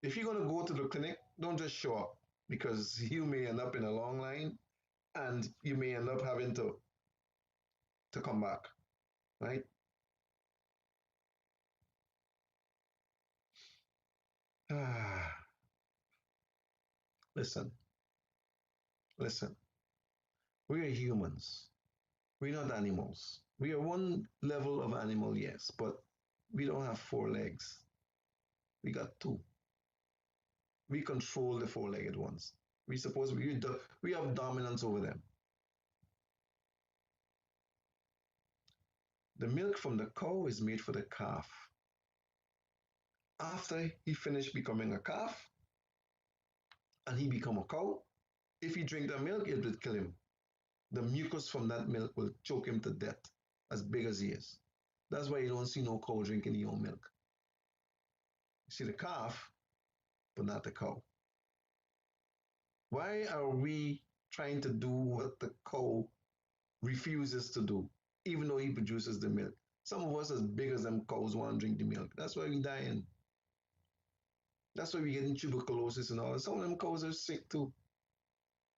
If you're going to go to the clinic, don't just show up because you may end up in a long line and you may end up having to come back, right? Listen, listen. We are humans. We're not animals. We are one level of animal, yes, but we don't have four legs. We got two. We control the four-legged ones. We have dominance over them. The milk from the cow is made for the calf. After he finished becoming a calf and he become a cow, if he drink that milk, it will kill him. The mucus from that milk will choke him to death, as big as he is. That's why you don't see no cow drinking your own milk. You see the calf, but not the cow. Why are we trying to do what the cow refuses to do, even though he produces the milk? Some of us as big as them cows want to drink the milk. That's why we dying. That's why we getting tuberculosis and all that. Some of them cows are sick too.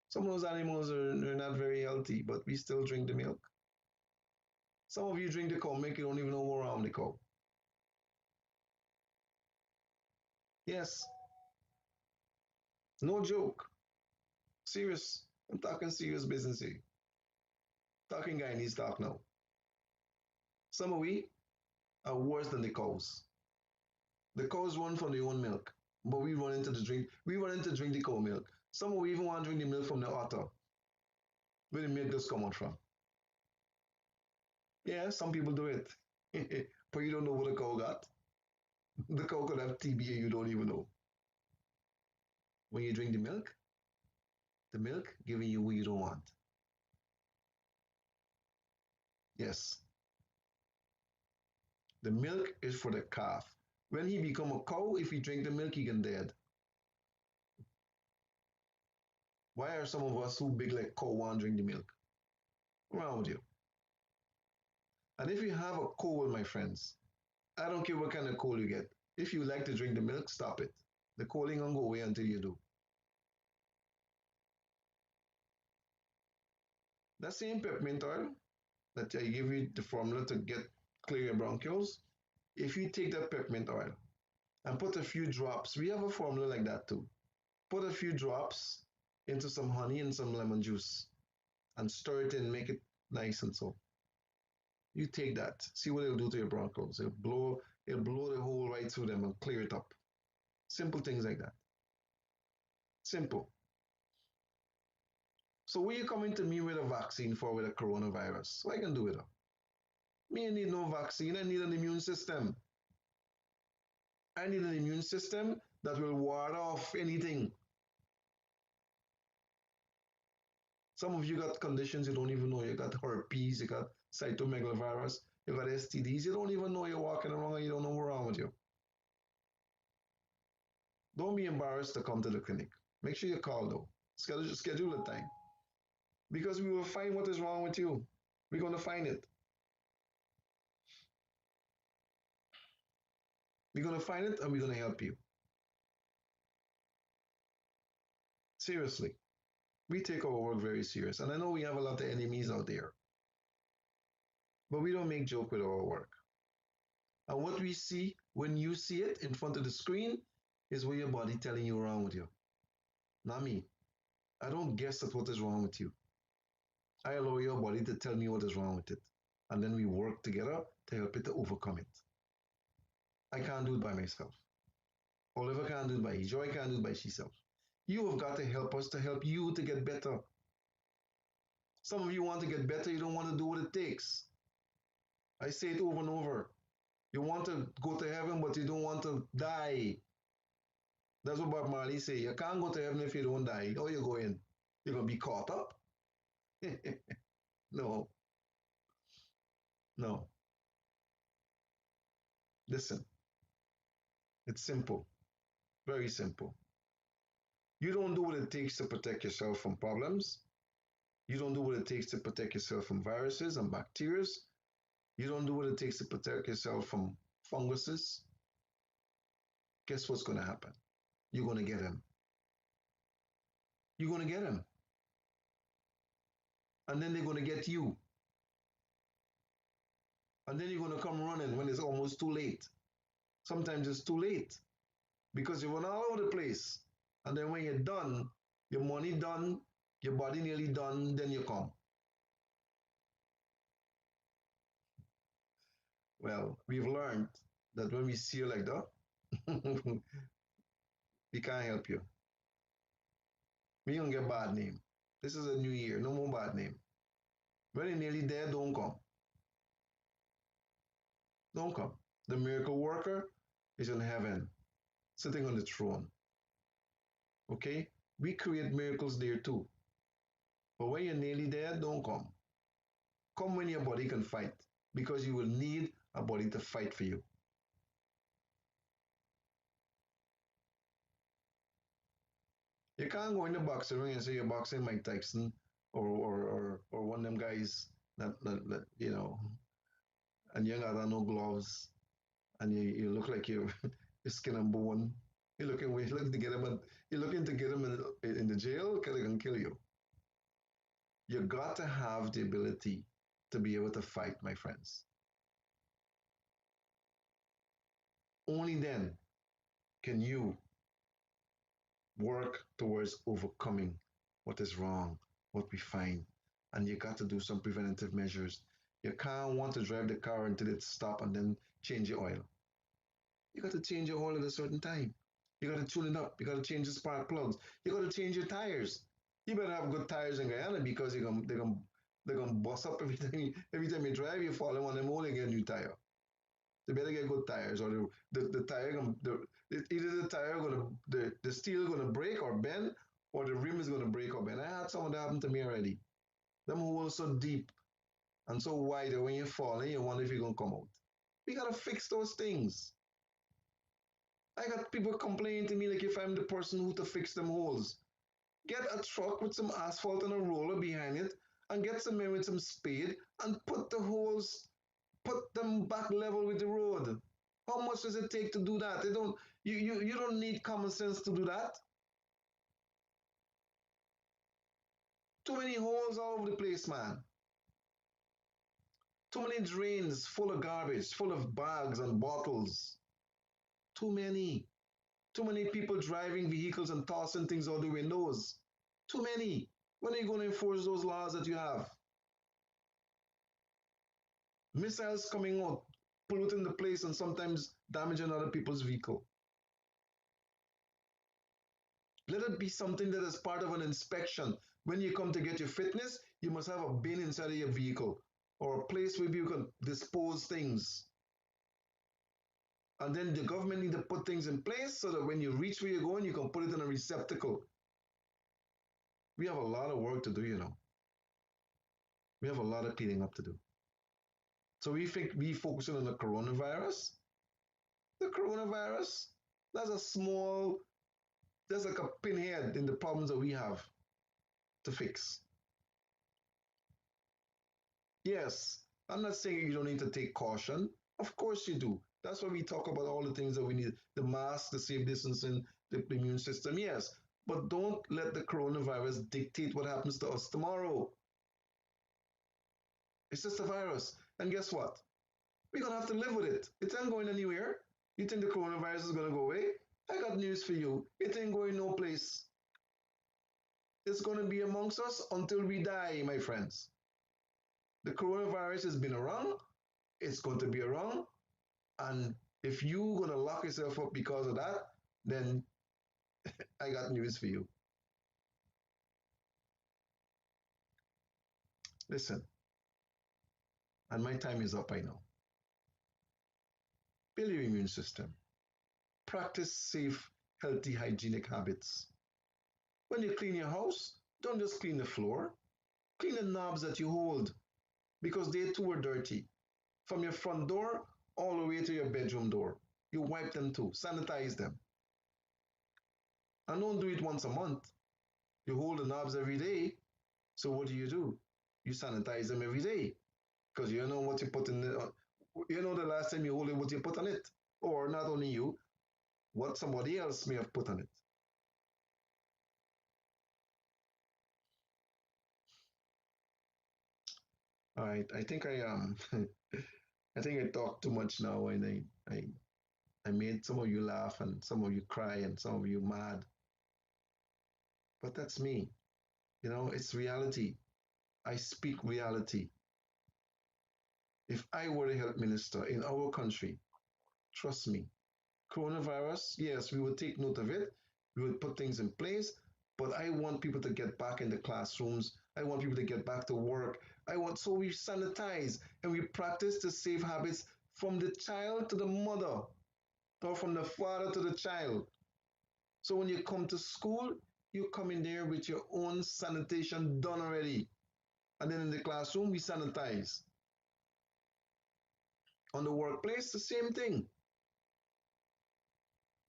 Some of those animals are not very healthy, but we still drink the milk. Some of you drink the cow milk, you don't even know where around the cow. Yes. No joke. Serious. I'm talking serious business here. Talking Guyanese talk now. Some of we are worse than the cows. The cows run from their own milk, but we run into drink the cow milk. Some of we even want to drink the milk from the otter, where the milk just come out from. Yeah, some people do it. But you don't know what the cow got. The cow could have TB and you don't even know. When you drink the milk giving you what you don't want. Yes. The milk is for the calf. When he become a cow, if he drink the milk, he can dead. Why are some of us who big like cow want to drink the milk? What's wrong with you? And if you have a cold, my friends, I don't care what kind of cold you get. If you like to drink the milk, stop it. The cold ain't gonna go away until you do. That same peppermint oil that I give you the formula to get clear your bronchioles, if you take that peppermint oil and put a few drops, we have a formula like that too. Put a few drops into some honey and some lemon juice and stir it in, make it nice and so. You take that, see what it'll do to your bronchioles. It'll blow the hole right through them and clear it up. Simple things like that. Simple. So what you coming to me with a vaccine for with a coronavirus? What I can do with it? Me, I need no vaccine. I need an immune system. I need an immune system that will ward off anything. Some of you got conditions you don't even know. You got herpes, you got cytomegalovirus, you got STDs. You don't even know you're walking around and you don't know what's wrong with you. Don't be embarrassed to come to the clinic. Make sure you call though. Schedule a time. Because we will find what is wrong with you. We're going to find it. We're going to find it and we're going to help you. Seriously. We take our work very serious. And I know we have a lot of enemies out there. But we don't make joke with our work. And what we see when you see it in front of the screen is what your body telling you wrong with you. Not me. I don't guess at what is wrong with you. I allow your body to tell me what is wrong with it. And then we work together to help it to overcome it. I can't do it by myself. Oliver can't do it by Joy can't do it by herself. You have got to help us to help you to get better. Some of you want to get better, you don't want to do what it takes. I say it over and over. You want to go to heaven, but you don't want to die. That's what Bob Marley say. You can't go to heaven if you don't die. How you going? You're going to be caught up? No. No. Listen. It's simple. Very simple. You don't do what it takes to protect yourself from problems. You don't do what it takes to protect yourself from viruses and bacteria. You don't do what it takes to protect yourself from funguses. Guess what's going to happen? You're going to get them. You're going to get them. And then they're going to get you. And then you're going to come running when it's almost too late. Sometimes it's too late because you run all over the place. And then when you're done, your money done, your body nearly done, then you come. Well, we've learned that when we see you like that, we can't help you. We don't get bad name. This is a new year, no more bad name. When you're nearly there, don't come. Don't come. The miracle worker is in heaven, sitting on the throne. Okay? We create miracles there too. But when you're nearly there, don't come. Come when your body can fight, because you will need a body to fight for you. You can't go in the boxing ring and say you're boxing Mike Tyson or one of them guys that you know, and you ain't got no gloves, and you look like you're skin and bone. You're looking to get him, you're looking to get him in the jail because they can kill you. You got to have the ability to be able to fight, my friends. Only then can you work towards overcoming what is wrong, what we find. And you got to do some preventative measures. You can't want to drive the car until it stops and then change your oil. You got to change your oil at a certain time. You got to tune it up. You got to change the spark plugs. You got to change your tires. You better have good tires in Guyana because they're gonna bust up every time you drive. You fall in one of them hole and get a new tire. They better get good tires, or the tire either the tire the steel gonna break or bend, or the rim is gonna break or bend. I had some of that happen to me already. Them holes so deep and so wide that when you fall in, you wonder if you're gonna come out. We gotta fix those things. I got people complaining to me like if I'm the person who to fix them holes. Get a truck with some asphalt and a roller behind it, and get some men with some spade and put the holes, put them back level with the road. How much does it take to do that? You don't need common sense to do that. Too many holes all over the place, man. Too many drains full of garbage, full of bags and bottles. Too many. Too many people driving vehicles and tossing things out the windows. Too many. When are you going to enforce those laws that you have? Missiles coming out, polluting the place and sometimes damaging other people's vehicle. Let it be something that is part of an inspection. When you come to get your fitness, you must have a bin inside of your vehicle or a place where you can dispose things. And then the government need to put things in place so that when you reach where you're going, you can put it in a receptacle. We have a lot of work to do, you know. We have a lot of cleaning up to do. So we think we focusing on the coronavirus. The coronavirus, that's a small, that's like a pinhead in the problems that we have to fix. Yes, I'm not saying you don't need to take caution. Of course you do. That's why we talk about all the things that we need, the mask, the safe distancing, the immune system. Yes, but don't let the coronavirus dictate what happens to us tomorrow. It's just a virus. And guess what? We're going to have to live with it. It ain't going anywhere. You think the coronavirus is going to go away? I got news for you. It ain't going no place. It's going to be amongst us until we die, my friends. The coronavirus has been around. It's going to be around. And if you're going to lock yourself up because of that, then I got news for you. Listen, and my time is up, I know. Build your immune system. Practice safe, healthy, hygienic habits. When you clean your house, don't just clean the floor. Clean the knobs that you hold because they too are dirty. From your front door all the way to your bedroom door. You wipe them too, sanitize them. And don't do it once a month. You hold the knobs every day. So what do? You sanitize them every day because you know what you put in the, you know the last time you hold it, what you put on it. Or not only you, what somebody else may have put on it. All right, I think I I think I talked too much now, and I made some of you laugh and some of you cry and some of you mad. But that's me. You know, it's reality. I speak reality. If I were the health minister in our country, trust me, coronavirus, yes, we would take note of it. We would put things in place, but I want people to get back in the classrooms. I want people to get back to work. So we sanitize and we practice the safe habits from the child to the mother or from the father to the child. So when you come to school, you come in there with your own sanitation done already. And then in the classroom, we sanitize. On the workplace, the same thing.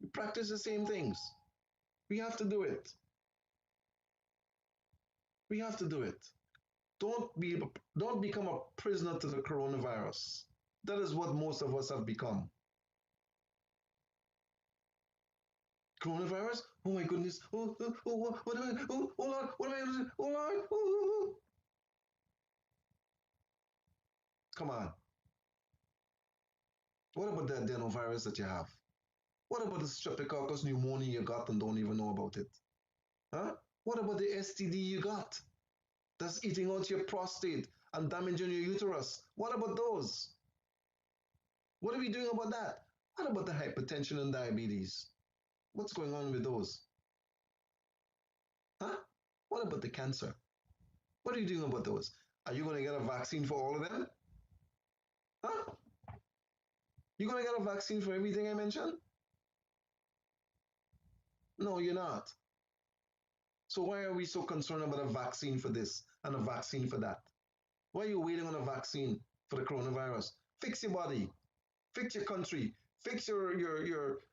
We practice the same things. We have to do it. We have to do it. Don't become a prisoner to the coronavirus. That is what most of us have become. Coronavirus? Oh my goodness. What am I? Oh Lord, what am I going to do? Oh Lord. Come on. What about the adenovirus that you have? What about the streptococcus pneumonia you got and don't even know about it? Huh? What about the STD you got that's eating out your prostate and damaging your uterus? What about those? What are we doing about that? What about the hypertension and diabetes? What's going on with those? Huh? What about the cancer? What are you doing about those? Are you going to get a vaccine for all of them? Huh? You going to get a vaccine for everything I mentioned? No, you're not. So why are we so concerned about a vaccine for this and a vaccine for that? Why are you waiting on a vaccine for the coronavirus? Fix your body, fix your country, fix your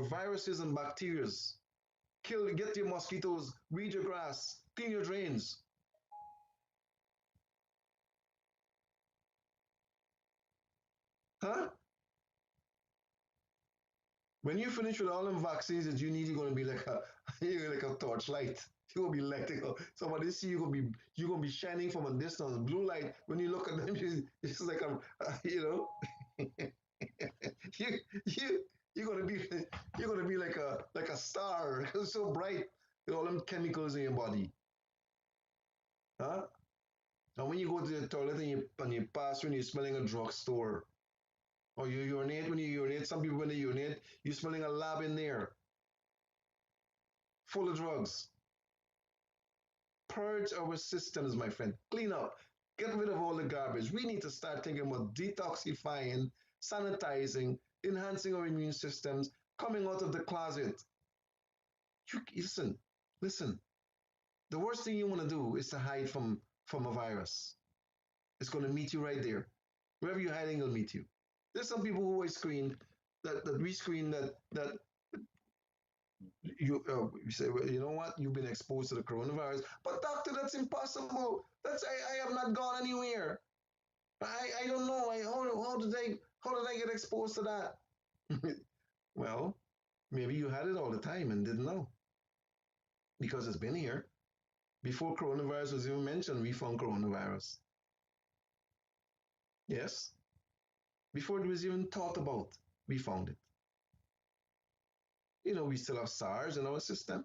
viruses and bacteria. Get your mosquitoes, weed your grass, clean your drains. Huh? When you finish with all them vaccines that you need, you're gonna be like a you're like a torchlight. You gonna be electrical. Somebody see you gonna be shining from a distance. Blue light. When you look at them, it's like you you you're gonna be you're gonna be like a star. It's so bright with all them chemicals in your body, huh? And when you go to the toilet and you pass when you're smelling a drugstore, or you urinate when you urinate. Some people when they urinate, you're smelling a lab in there full of drugs. Purge our systems, my friend. Clean up. Get rid of all the garbage. We need to start thinking about detoxifying, sanitizing, enhancing our immune systems, coming out of the closet. Listen, listen. The worst thing you want to do is to hide from a virus. It's going to meet you right there. Wherever you're hiding, it'll meet you. There's some people who I screen that we screen that you say, well, you know what? You've been exposed to the coronavirus, but doctor, that's impossible. I have not gone anywhere. I don't know. How did I get exposed to that? Well, maybe you had it all the time and didn't know because it's been here. Before coronavirus was even mentioned, we found coronavirus. Yes. Before it was even thought about, we found it. We still have SARS in our system.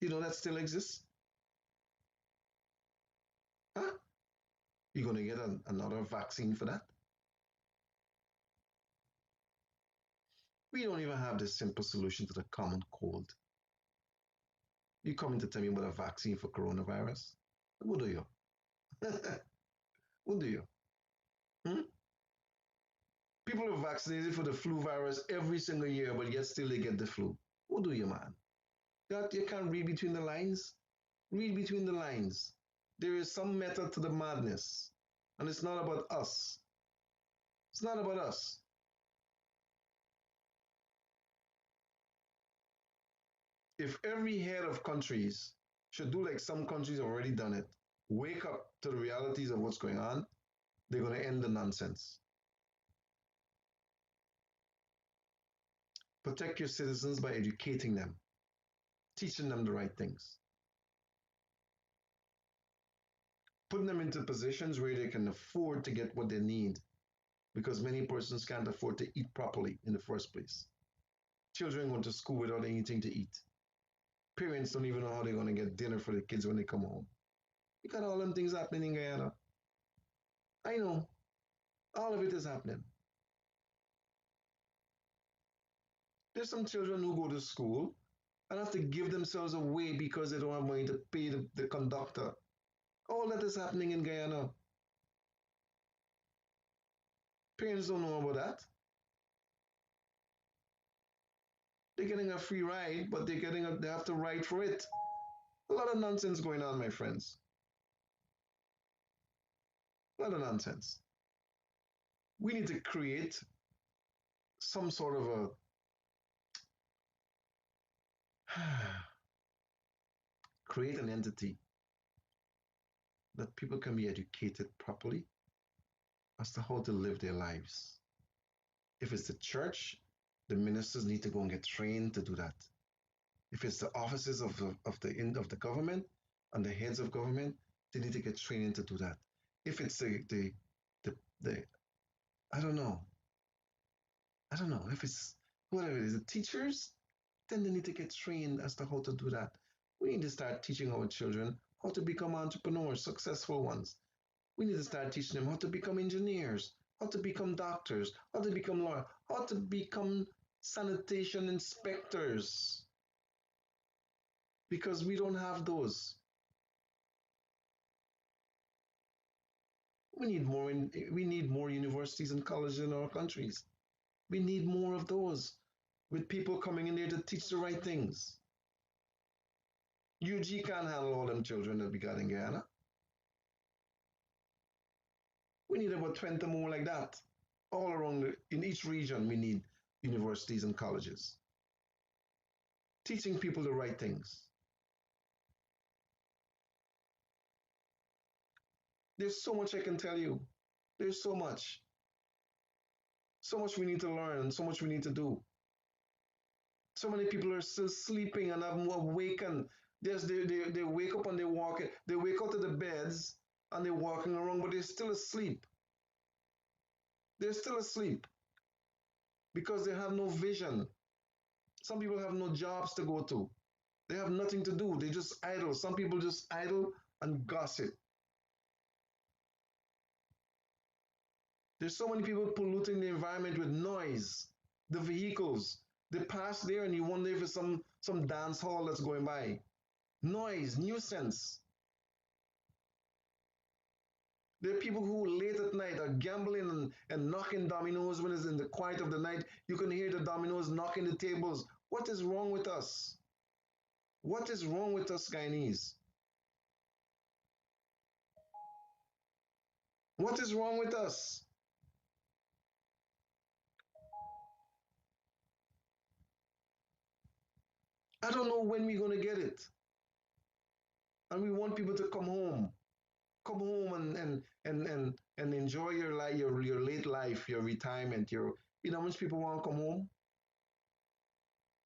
That still exists. Huh? You're going to get another vaccine for that? We don't even have the simple solution to the common cold. You coming to tell me about a vaccine for coronavirus? What do you? What do you? Hmm? People are vaccinated for the flu virus every single year, but yet still they get the flu. What do you, man? You can't read between the lines. Read between the lines. There is some method to the madness, and it's not about us. It's not about us. If every head of countries should do like some countries have already done it, wake up to the realities of what's going on, they're going to end the nonsense. Protect your citizens by educating them, teaching them the right things, putting them into positions where they can afford to get what they need, because many persons can't afford to eat properly in the first place. Children going to school without anything to eat. Parents don't even know how they're going to get dinner for the kids when they come home. You got all them things happening in Guyana. I know. All of it is happening. There's some children who go to school and have to give themselves away because they don't have money to pay the conductor. All that is happening in Guyana. Parents don't know about that. They're getting a free ride, but they have to ride for it. A lot of nonsense going on, my friends. A lot of nonsense. We need to create some sort of a create an entity that people can be educated properly as to how to live their lives. If it's the church, the ministers need to go and get trained to do that. If it's the offices of the government and the heads of government, they need to get training to do that. If it's the I don't know. I don't know. If it's whatever it is, the teachers, then they need to get trained as to how to do that. We need to start teaching our children how to become entrepreneurs, successful ones. We need to start teaching them how to become engineers, how to become doctors, how to become lawyers, how to become sanitation inspectors. Because we don't have those. We need more universities and colleges in our countries. We need more of those with people coming in there to teach the right things. UG can't handle all them children that we got in Guyana. We need about 20 more like that. All around, in each region, we need universities and colleges. Teaching people the right things. There's so much I can tell you. There's so much. So much we need to learn, so much we need to do. So many people are still sleeping and have awakened Yes, they wake up and they walk, they wake out of the beds and they're walking around, but they're still asleep. They're still asleep because they have no vision. Some people have no jobs to go to. They have nothing to do. They just idle. Some people just idle and gossip. There's so many people polluting the environment with noise. The vehicles, they pass there and you wonder if it's some dance hall that's going by. Noise, nuisance. There are people who late at night are gambling and knocking dominoes when it's in the quiet of the night. You can hear the dominoes knocking the tables. What is wrong with us? What is wrong with us, Guyanese? What is wrong with us? I don't know when we're going to get it. And we want people to come home and enjoy your life, your late life, your retirement. You know how much people want to come home.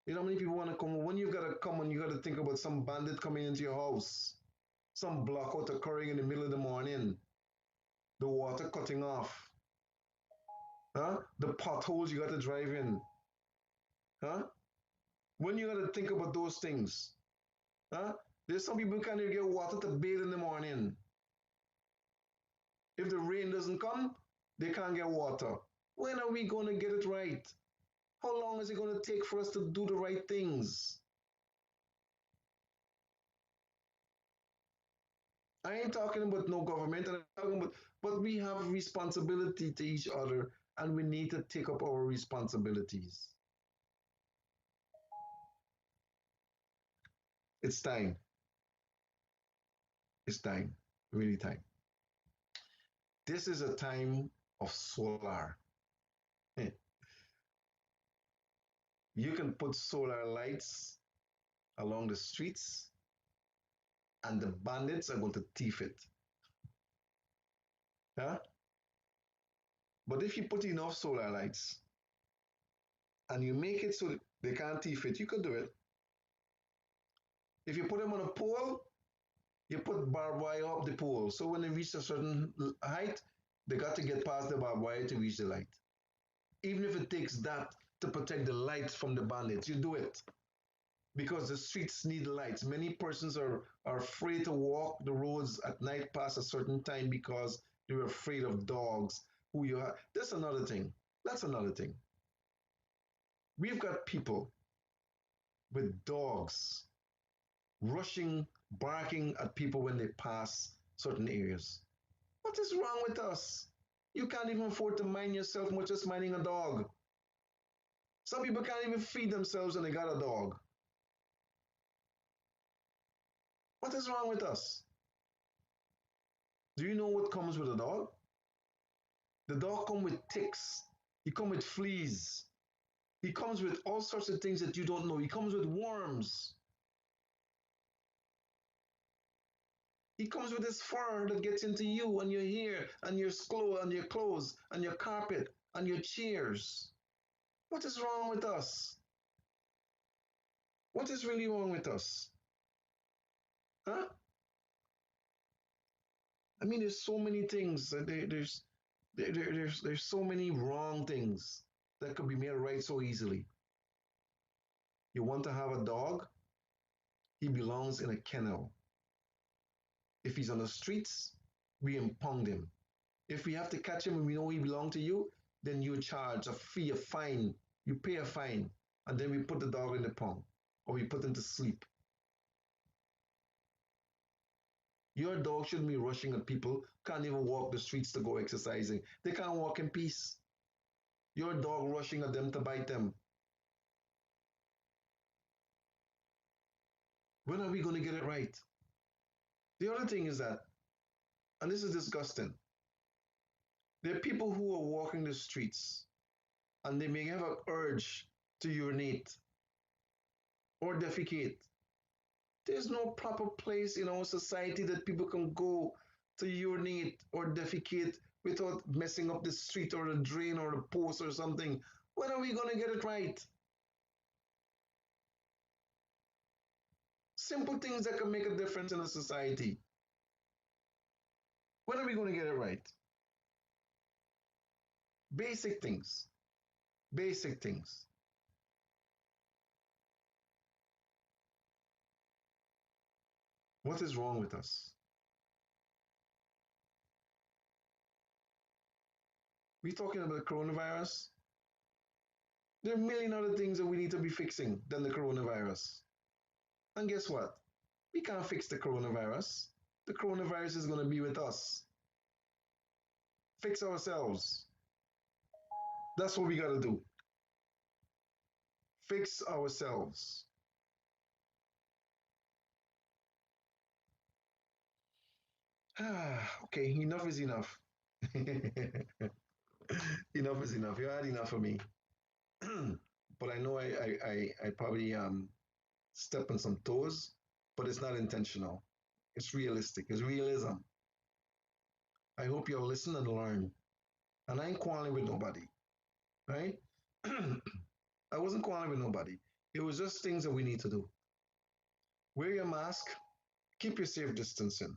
You know how many people want to come home. When you've got to come and you got to think about some bandit coming into your house, some blackout occurring in the middle of the morning, the water cutting off, huh? The potholes you got to drive in, huh? When you got to think about those things, huh? There's some people who can't even get water to bathe in the morning. If the rain doesn't come, they can't get water. When are we going to get it right? How long is it going to take for us to do the right things? I ain't talking about no government, I'm talking about, but we have responsibility to each other and we need to take up our responsibilities. It's time. It's time. Really time. This is a time of solar. You can put solar lights along the streets and the bandits are going to thief it. Huh? But if you put enough solar lights and you make it so they can't thief it, you could do it. If you put them on a pole, you put barbed wire up the pole. So when they reach a certain height, they got to get past the barbed wire to reach the light. Even if it takes that to protect the lights from the bandits, you do it. Because the streets need lights. Many persons are afraid to walk the roads at night past a certain time because they're afraid of dogs. Who you have. That's another thing. That's another thing. We've got people with dogs rushing, barking at people when they pass certain areas. What is wrong with us? You can't even afford to mind yourself, much as minding a dog. Some people can't even feed themselves and they got a dog. What is wrong with us? Do you know what comes with a dog? The dog comes with ticks. He comes with fleas. He comes with all sorts of things that you don't know. He comes with worms. He comes with this fur that gets into you and your hair and your clothes and your carpet and your chairs. What is wrong with us? What is really wrong with us? Huh? I mean, there's so many things. There's so many wrong things that could be made right so easily. You want to have a dog? He belongs in a kennel. If he's on the streets, we impound him. If we have to catch him and we know he belongs to you, then you charge a fee, a fine. You pay a fine, and then we put the dog in the pond, or we put him to sleep. Your dog shouldn't be rushing at people, can't even walk the streets to go exercising. They can't walk in peace. Your dog rushing at them to bite them. When are we going to get it right? The other thing is that, and this is disgusting, there are people who are walking the streets and they may have an urge to urinate or defecate. There's no proper place in our society that people can go to urinate or defecate without messing up the street or the drain or the post or something. When are we going to get it right? Simple things that can make a difference in a society. When are we going to get it right? Basic things. Basic things. What is wrong with us? We're talking about coronavirus. There are a million other things that we need to be fixing than the coronavirus. And guess what? We can't fix the coronavirus. The coronavirus is going to be with us. Fix ourselves. That's what we got to do. Fix ourselves. Okay, enough is enough. Enough is enough. You had enough of me. But I know I probably step on some toes, but it's not intentional. It's realistic. It's realism. I hope you'll listen and learn. And I ain't quarreling with nobody, right? I wasn't quarreling with nobody. It was just things that we need to do. Wear your mask. Keep your safe distancing.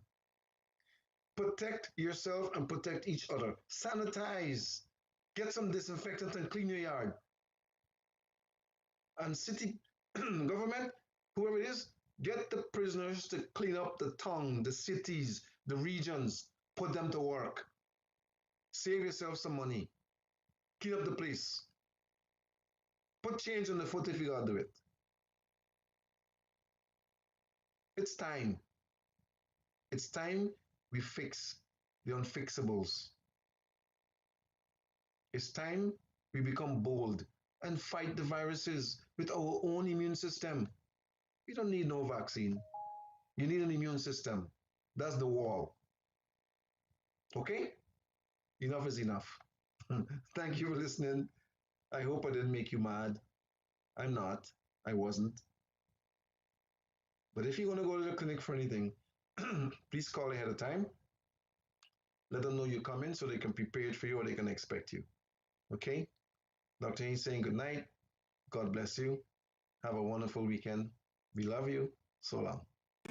Protect yourself and protect each other. Sanitize. Get some disinfectant and clean your yard. And city government, whoever it is, get the prisoners to clean up the town, the cities, the regions. Put them to work. Save yourself some money. Clean up the place. Put change on the foot if you gotta do it. It's time. It's time we fix the unfixables. It's time we become bold and fight the viruses with our own immune system. You don't need no vaccine. You need an immune system. That's the wall. Okay? Enough is enough. Thank you for listening. I hope I didn't make you mad. I'm not. I wasn't. But if you're going to go to the clinic for anything, please call ahead of time. Let them know you're coming so they can prepare for you or they can expect you. Okay? Dr. Haynes saying good night. God bless you. Have a wonderful weekend. We love you. So long.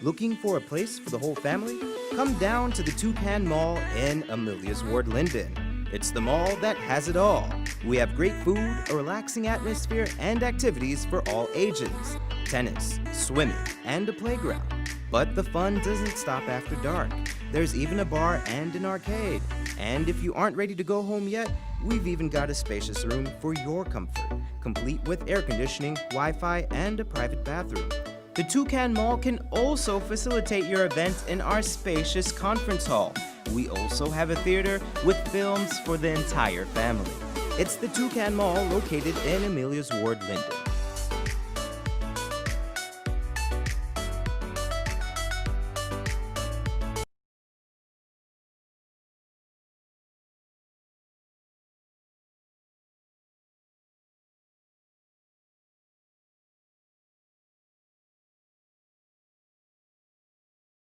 Looking for a place for the whole family? Come down to the Toucan Mall in Amelia's Ward, Linden. It's the mall that has it all. We have great food, a relaxing atmosphere, and activities for all ages. Tennis, swimming, and a playground. But the fun doesn't stop after dark. There's even a bar and an arcade. And if you aren't ready to go home yet, we've even got a spacious room for your comfort, complete with air conditioning, Wi-Fi, and a private bathroom. The Toucan Mall can also facilitate your events in our spacious conference hall. We also have a theater with films for the entire family. It's the Toucan Mall located in Amelia's Ward, Linden.